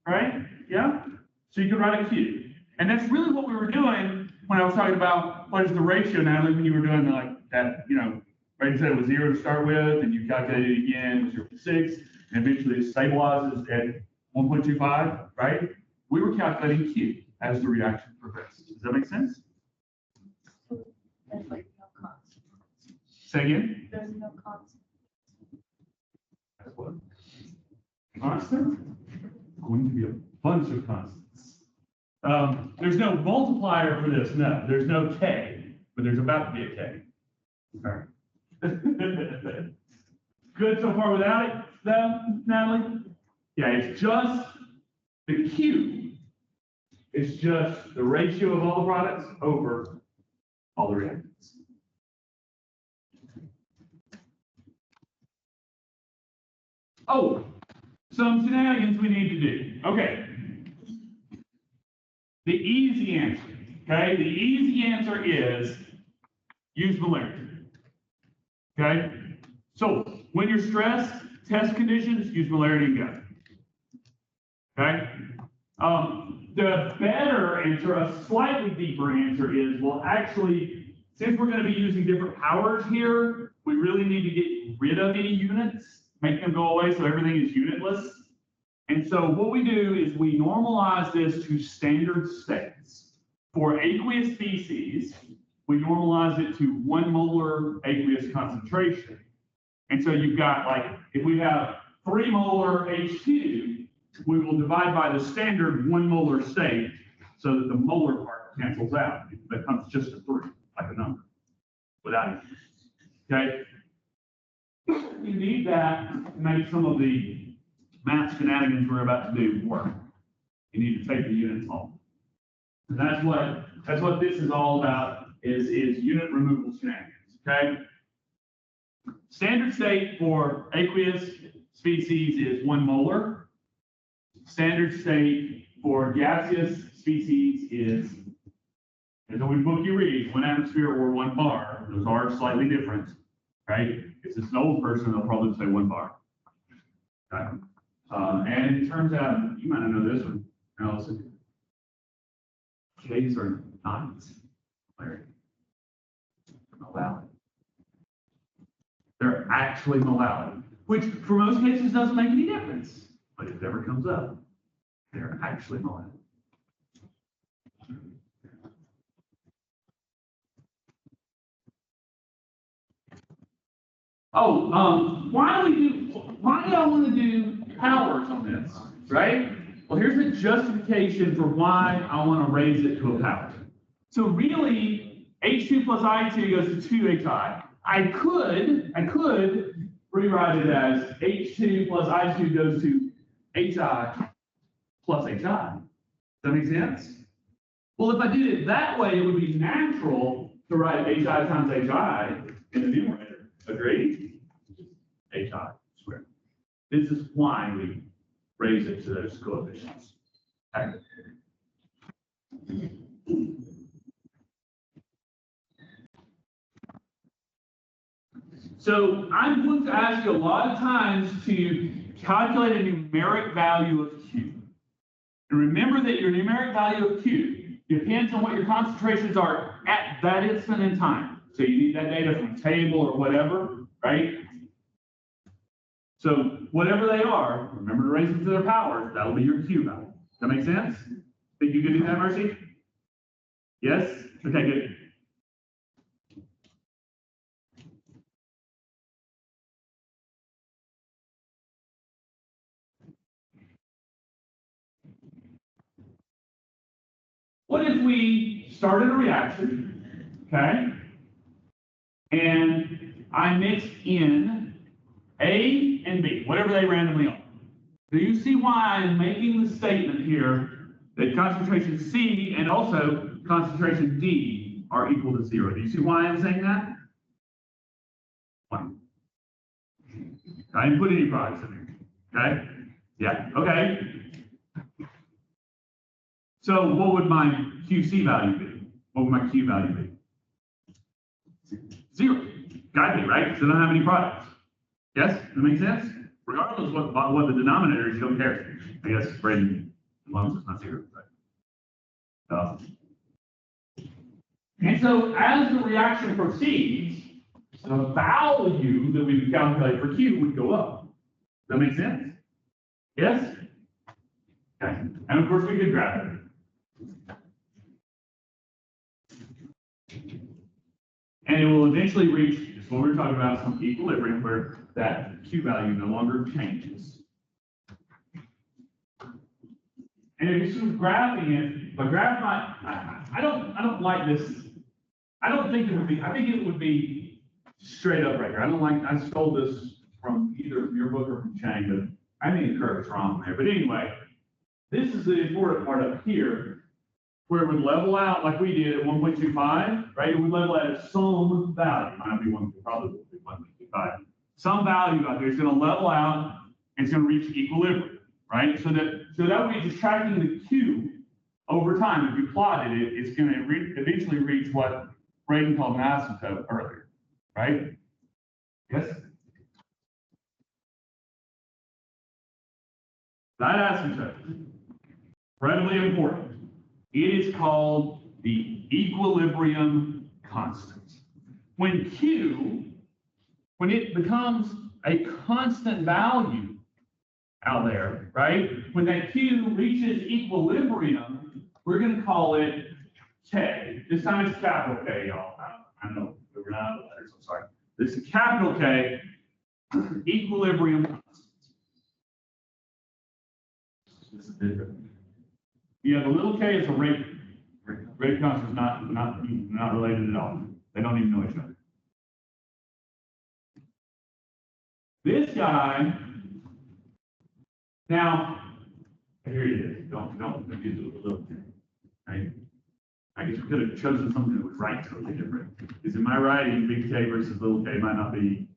right? Yeah? So you can write a Q. And that's really what we were doing when I was talking about what is the ratio, Natalie, when you were doing like that, right? You said it was 0 to start with, and you calculated it again, it was 0.6, and eventually it stabilizes at 1.25, right? We were calculating Q as the reaction progressed. Does that make sense? There's like no constant. Say again? There's no constant. That's what? Constant? Going to be a bunch of constants. There's no multiplier for this, no. There's no K, but there's about to be a K. All right. Good so far without it, though, Natalie? Yeah, it's just the Q. It's just the ratio of all the products over all the reactants. Oh, some shenanigans we need to do. Okay. The easy answer, okay? The easy answer is use molarity. Okay? So when you're stressed, test conditions, use molarity and go. Okay? The better answer, a slightly deeper answer is, well, actually, since we're going to be using different powers here, we really need to get rid of any units, make them go away so everything is unitless. And so what we do is we normalize this to standard states. For aqueous species, we normalize it to 1 molar aqueous concentration. And so you've got, like, if we have 3 molar H2, we will divide by the standard 1 molar state so that the molar part cancels out. It becomes just a 3, like a number, without it. Okay? You need that to make some of the math shenanigans we're about to do work. You need to take the units home. And that's what this is all about, is unit removal shenanigans, okay? Standard state for aqueous species is 1 molar. Standard state for gaseous species is, as a book you read, 1 atmosphere or 1 bar. Those are slightly different, right? If it's an old person, they'll probably say 1 bar. Okay? And it turns out, you might not know this one, Allison. K's are not molality. They're actually molality, which for most cases doesn't make any difference. But if it ever comes up, they're actually molality. Oh, why do I want to do powers on this, right? Well, here's the justification for why I want to raise it to a power. So really, H2 plus I2 goes to 2HI. I could rewrite it as H2 plus I2 goes to HI plus HI. Does that make sense? Well, if I did it that way, it would be natural to write HI times HI in the numerator. Agree? HI squared. This is why we raise it to those coefficients. Okay. So I'm going to ask you a lot of times to calculate a numeric value of Q. And remember that your numeric value of Q depends on what your concentrations are at that instant in time. So you need that data from a table or whatever, right? So whatever they are, remember to raise them to their powers. That'll be your Q value. Does that make sense? Think you can do that, Mercy? Yes? Okay, good. What if we started a reaction, okay? And I mixed in A and B, whatever they randomly are. Do you see why I'm making the statement here that concentration C and also concentration D are equal to 0? Do you see why I'm saying that? One. I didn't put any products in there, okay? Yeah, okay. So what would my QC value be? What would my Q value be? 0. Got me, right? So I don't have any products. Yes? That makes sense? Regardless of what the denominator is, you don't care. I guess Braden, as long as it's not 0. Right? And so as the reaction proceeds, the value that we would calculate for Q would go up. Does that make sense? Yes? Okay. And of course we could graph it. And it will eventually reach, this is what we were talking about, some equilibrium where that Q value no longer changes. And if you're sort of graphing it, but graph I don't like this. I don't think it would be, I think it would be straight up right here. I stole this from either your book or from Chang, but I think the curve is wrong there. But anyway, this is the important part up here, where it would level out like we did at 1.25, right? It would level at some value. Might not be one, probably will be 1.25. Some value out there is going to level out and it's going to reach equilibrium, right? So that would be just tracking the Q over time. If you plotted it, it's going to eventually reach what Braden called an asymptote earlier, right? Yes? That asymptote, incredibly important. It is called the equilibrium constant. When Q, when it becomes a constant value out there, right? When that Q reaches equilibrium, we're going to call it K. This time it's capital K, y'all. I know we're not out of letters, I'm sorry. This is capital K, equilibrium constant. This is different. You have a little k as a rate. Rate constant is not related at all. They don't even know each other. This guy, now, here it is. Don't confuse it with a little k. Right? I guess we could have chosen something that was right totally different. Because in my writing, big K versus little k might not be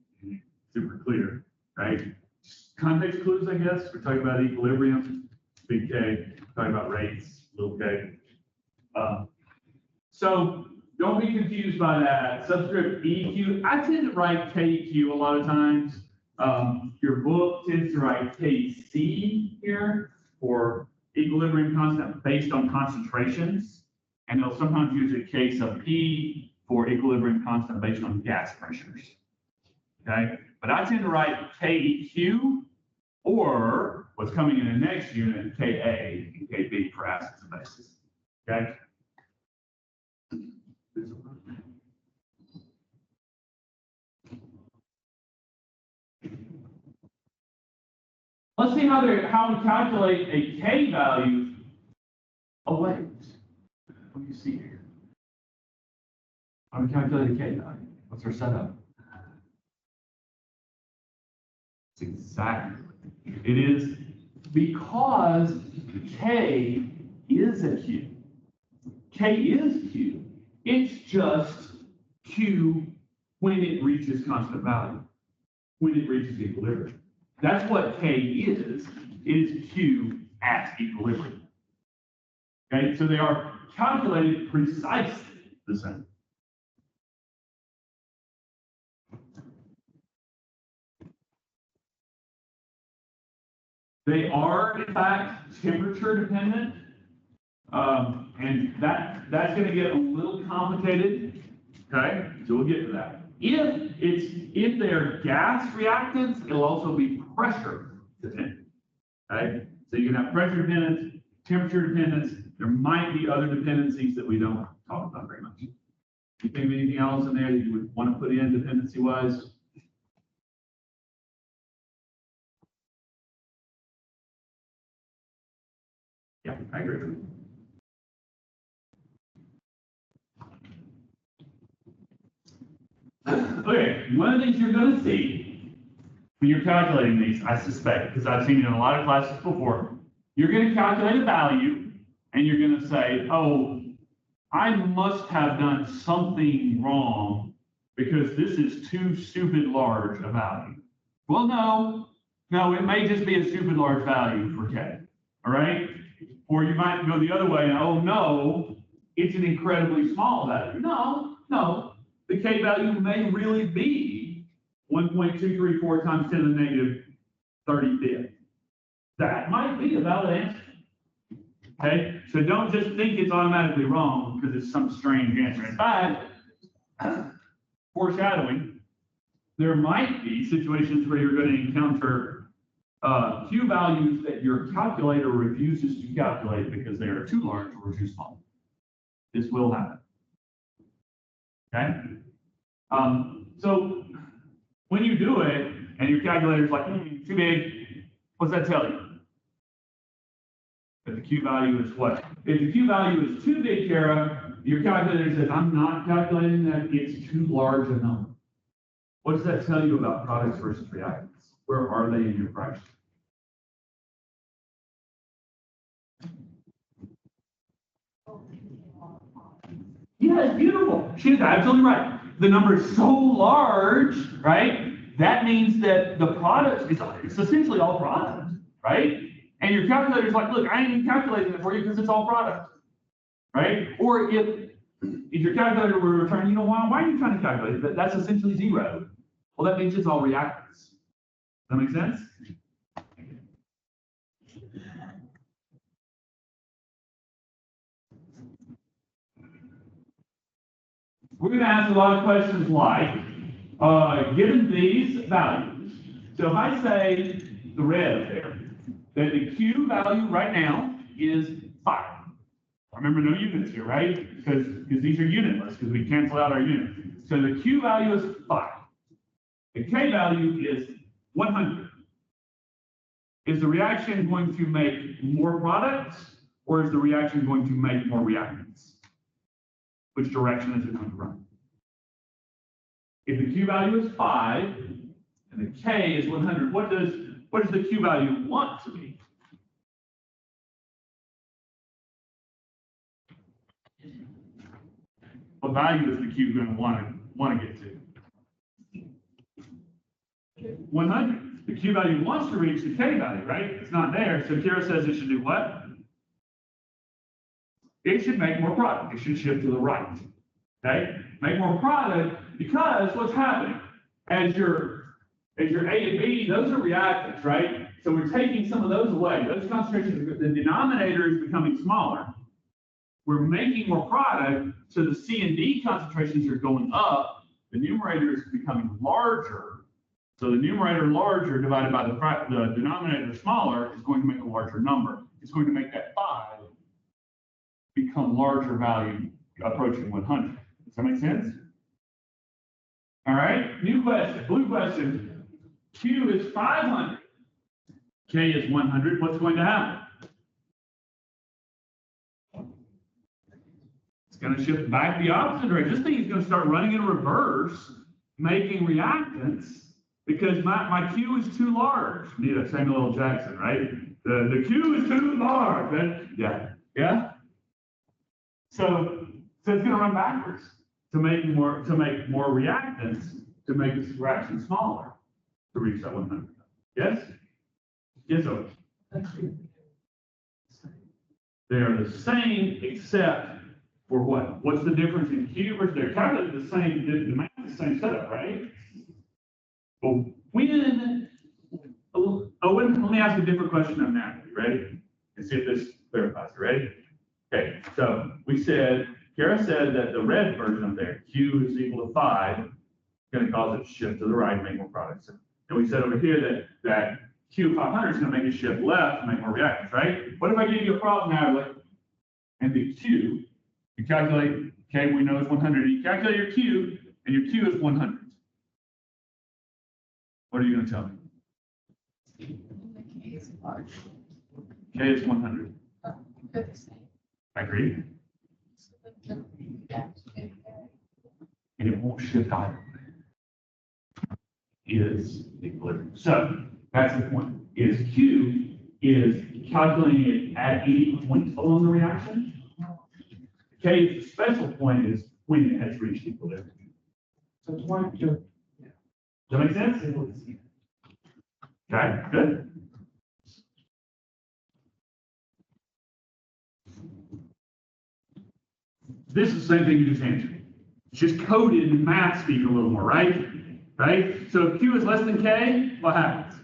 super clear, right? Just context clues, I guess. We're talking about equilibrium. Big K, talking about rates, little k. So don't be confused by that. Subscript EQ, I tend to write KQ a lot of times. Your book tends to write KC here for equilibrium constant based on concentrations. And they'll sometimes use a K sub P for equilibrium constant based on gas pressures. Okay, but I tend to write KEQ or what's coming in the next unit, Ka and Kb for acids and bases. Okay? Let's see how we calculate a K value of Lect. What do you see here? How do we calculate a K value? What's our setup? It's exactly. It is because K is a Q. K is Q. It's just Q when it reaches constant value, when it reaches equilibrium. That's what K is. It is Q at equilibrium. Okay, so they are calculated precisely the same. They are, in fact, temperature dependent. And that's going to get a little complicated. Okay, so we'll get to that. If they're gas reactants, it'll also be pressure dependent. Okay, so you can have pressure dependence, temperature dependence. There might be other dependencies that we don't talk about very much. You think of anything else in there that you would want to put in dependency wise? Yeah, I agree with you. Okay, one of the things you're going to see when you're calculating these, I suspect, because I've seen it in a lot of classes before, you're going to calculate a value and you're going to say, oh, I must have done something wrong because this is too stupid large a value. Well, no, it may just be a stupid large value for K, all right? Or you might go the other way and, oh no, it's an incredibly small value. No, the K value may really be 1.234 times 10 to the negative 35th. That might be a valid answer. Okay, so don't just think it's automatically wrong because it's some strange answer. In fact, foreshadowing, there might be situations where you're going to encounter Q values that your calculator refuses to calculate because they are too large or too small. This will happen. Okay? So when you do it and your calculator's like, too big, what's that tell you? That the Q value is what? If the Q value is too big, Kara, your calculator says, I'm not calculating that, it's too large a number. What does that tell you about products versus reactants? Where are they in your fraction? Yeah, it's beautiful. She's absolutely right. The number is so large, right? That means that the product it's essentially all product, right? And your calculator's like, look, I ain't even calculating it for you because it's all product, right? Or if your calculator were to return, why are you trying to calculate it? That's essentially zero. Well, that means it's all reactants. Does that make sense? We're going to ask a lot of questions like, given these values, so if I say the red up there, that the Q value right now is 5. Remember, no units here, right? Because these are unitless, because we cancel out our units. So the Q value is 5. The K value is 100. Is the reaction going to make more products, or is the reaction going to make more reactants? Which direction is it going to run? If the Q value is 5 and the K is 100, what does the Q value want to be? What value is the Q going to want to get to? 100. The Q value wants to reach the K value, right? It's not there, so Kira says it should do what? It should make more product. It should shift to the right. Okay? Make more product because what's happening? As your A and B, those are reactants, right? So we're taking some of those away. Those concentrations, the denominator is becoming smaller. We're making more product, so the C and D concentrations are going up. The numerator is becoming larger. So the numerator larger divided by the denominator smaller is going to make a larger number. It's going to make that 5 become larger value approaching 100. Does that make sense? All right, new question, blue question. Q is 500. K is 100. What's going to happen? It's going to shift back the opposite direction. This thing is going to start running in reverse, making reactants, because my Q is too large. Need a Samuel L. Jackson, right? The Q is too large. Yeah. So it's going to run backwards to make more reactants to make this fraction smaller to reach that 100. Yes? Yes, sir. They are the same except for what? What's the difference in Q versus they're calculated the same, the math is the same setup, right? Well, when, let me ask a different question on that. You ready? And see if this clarifies. You ready? Okay, so we said, Kara said that the red version of there, Q is equal to 5, is going to cause it to shift to the right and make more products. And we said over here that Q500 is going to make it shift left and make more reactants, right? What if I give you a problem now, like, and the Q, you calculate, okay, we know it's 100. You calculate your Q, and your Q is 100. What are you going to tell me? The K is large. K is 100. They're the same. I agree. So the reaction in there. And it won't shift either way. Is equilibrium. So that's the point. Is Q is calculating it at any point along the reaction. K is the special point is when it has reached equilibrium. So it's why Q. Does that make sense? Okay, good. This is the same thing you just answered. It's just coded in math speak a little more, right? Right? So if Q is less than K, what happens?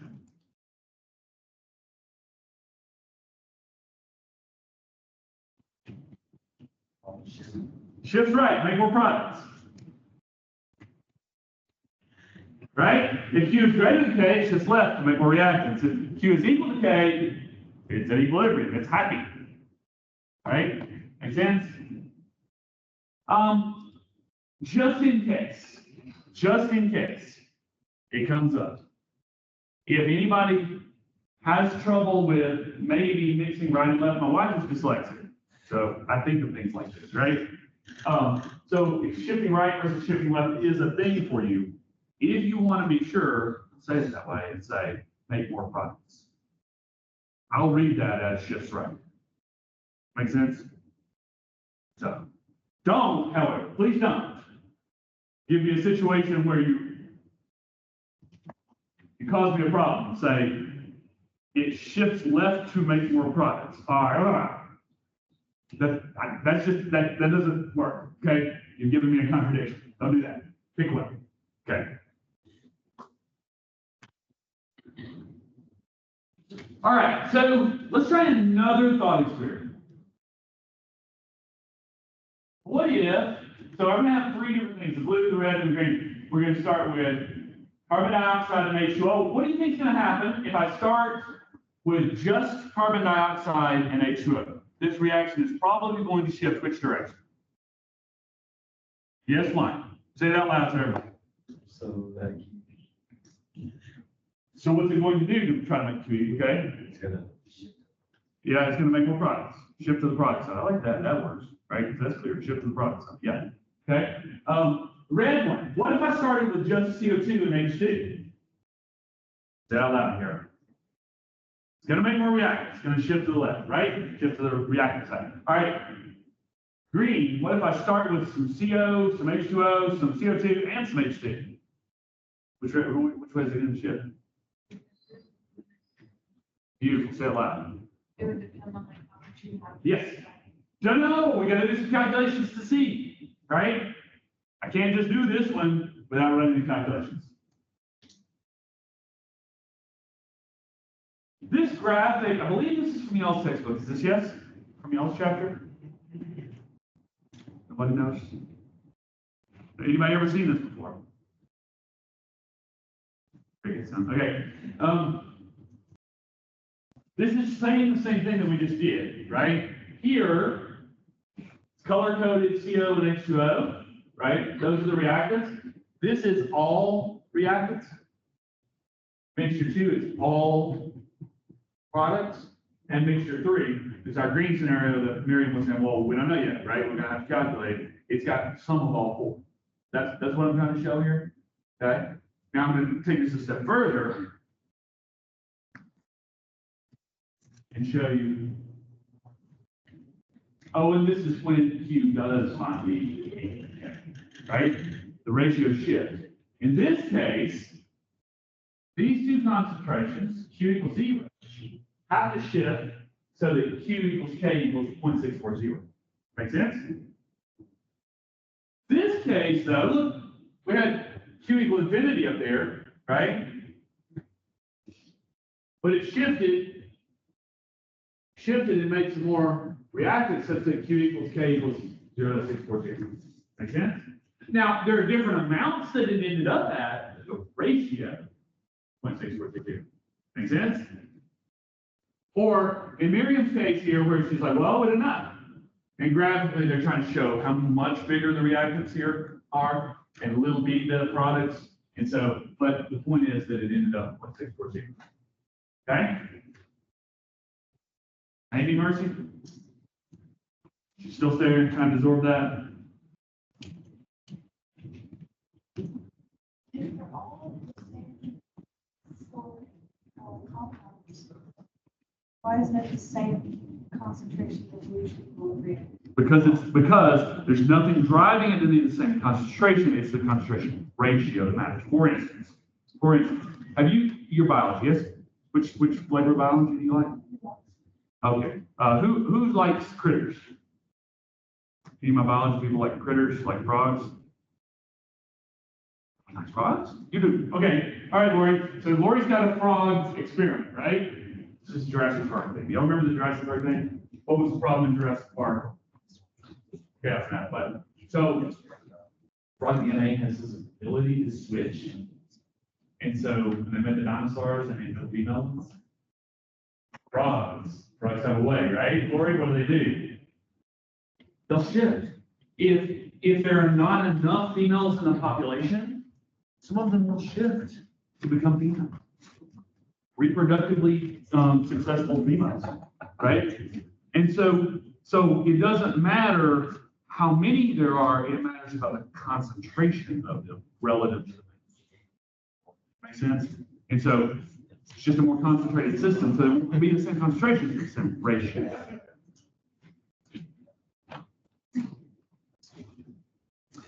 Shifts right, make more products. Right? If Q is greater than K, it shifts left to make more reactants. If Q is equal to K, it's at equilibrium, it's happy. Right? Make sense? Just in case it comes up. If anybody has trouble with maybe mixing right and left, my wife is dyslexic. So I think of things like this, right? So if shifting right versus shifting left is a thing for you, if you want to be sure, say it that way and say, make more products. I'll read that as shifts right. Make sense? So don't, however, please don't give me a situation where you cause me a problem. Say, it shifts left to make more products. All right. That doesn't work, okay? You're giving me a contradiction. Don't do that. Pick one. Okay. All right, so let's try another thought experiment. What if, so I'm gonna have three different things, the blue, the red, and the green. We're gonna start with carbon dioxide and H2O. What do you think is gonna happen if I start with just carbon dioxide and H2O? This reaction is probably going to shift which direction? Yes, Mike. Say it out loud to everybody. So what's it going to do to try to make it okay? It's gonna. Yeah, it's going to make more products. Shift to the product side. I like that. That works, right? Because that's clear. Shift to the product side. Yeah. Okay. Red one. What if I started with just CO2 and H2? Say it out loud here. It's going to make more reactants. It's going to shift to the left, right? Shift to the reactant side. All right. Green. What if I start with some CO, some H2O, some CO2, and some H2? Which way is it going to shift? Beautiful. Say it loud. It would depend on like how much you have. Yes. No, we got to do some calculations to see, right? I can't just do this one without running the calculations. This graph, I believe this is from y'all's textbook. Is this yes? From y'all's chapter? Nobody knows? Anybody ever seen this before? Okay. This is saying the same thing that we just did, right? Here, it's color-coded CO and H2O, right? Those are the reactants. This is all reactants. Mixture 2 is all products. And mixture 3 is our green scenario that Miriam was saying, well, we don't know yet, right? We're going to have to calculate. It's got some of all four. That's what I'm trying to show here, okay? Now I'm going to take this a step further and show you. Oh, and this is when Q does finally, right? The ratio shift. In this case, these two concentrations, Q equals 0, have to shift so that Q equals K equals 0.640. Make sense? This case, though, look, we had Q equal infinity up there, right? But it shifted and made some more reactants such that Q equals K equals 0.640. Make sense? Now, there are different amounts that it ended up at, the ratio, 0.642. Make sense? Or in Miriam's case here, where she's like, well, what enough? And graphically, they're trying to show how much bigger the reactants here are and a little bitty bit of products. And so, but the point is that it ended up with 0.640. Okay? Amy Mercy? She's still staying, trying to absorb that? If they're all the same compounds, why isn't it the same concentration that we usually will read? Because there's nothing driving it to be the same concentration, it's the concentration ratio that matters. For instance, have your biology, yes? Which flavor of biology do you like? Okay. Who likes critters? Any of my biology people like critters, like frogs? Like frogs? You do. Okay. All right, Lori. So Lori's got a frog experiment, right? This is Jurassic Park thing. Y'all remember the Jurassic Park thing? What was the problem in Jurassic Park? Yeah, it's not, but so frog DNA has this ability to switch. And so when they met the dinosaurs, I mean, the females, frogs have a way, right? Lori, what do? They'll shift. If there are not enough females in the population, some of them will shift to become females. Reproductively successful females, right? And so it doesn't matter how many there are, it matters about the concentration of them relative to the males. Make sense? And so it's just a more concentrated system, so it can be the same concentration, the same ratio.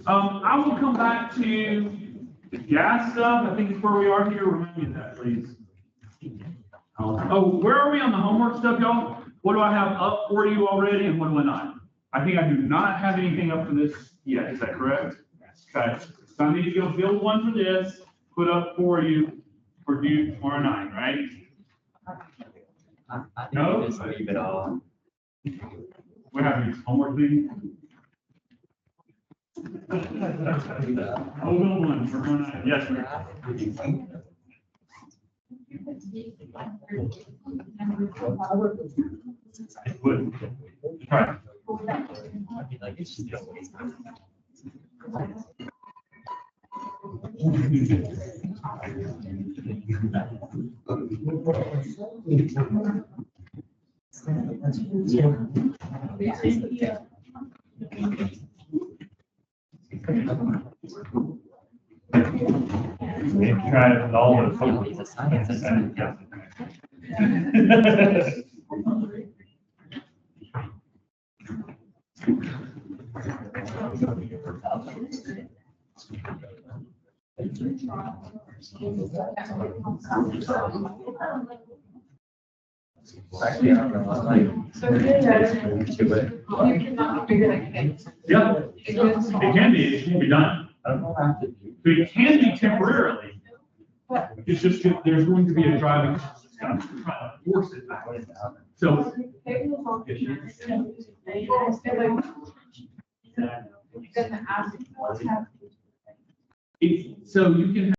I will come back to the gas stuff. I think it's where we are here. Remind me of that, please. Oh, where are we on the homework stuff, y'all? What do I have up for you already, and what do I not? I think I do not have anything up for this yet. Is that correct? Okay. So I need to go build one for this, put up for you for due tomorrow night, right? I No? think just leave it all. What happened? Homework thing? Oh, build one for tomorrow night. Yes, sir. It would. Try. Try it with all the. It's a science. Actually, I don't know. Like, So good. to it. You cannot figure that case. Yeah, it can be, it can be done. I don't know how to do. But it can be temporarily. It's just, that there's going to be a driving force that's going to try to force it back. So, so you can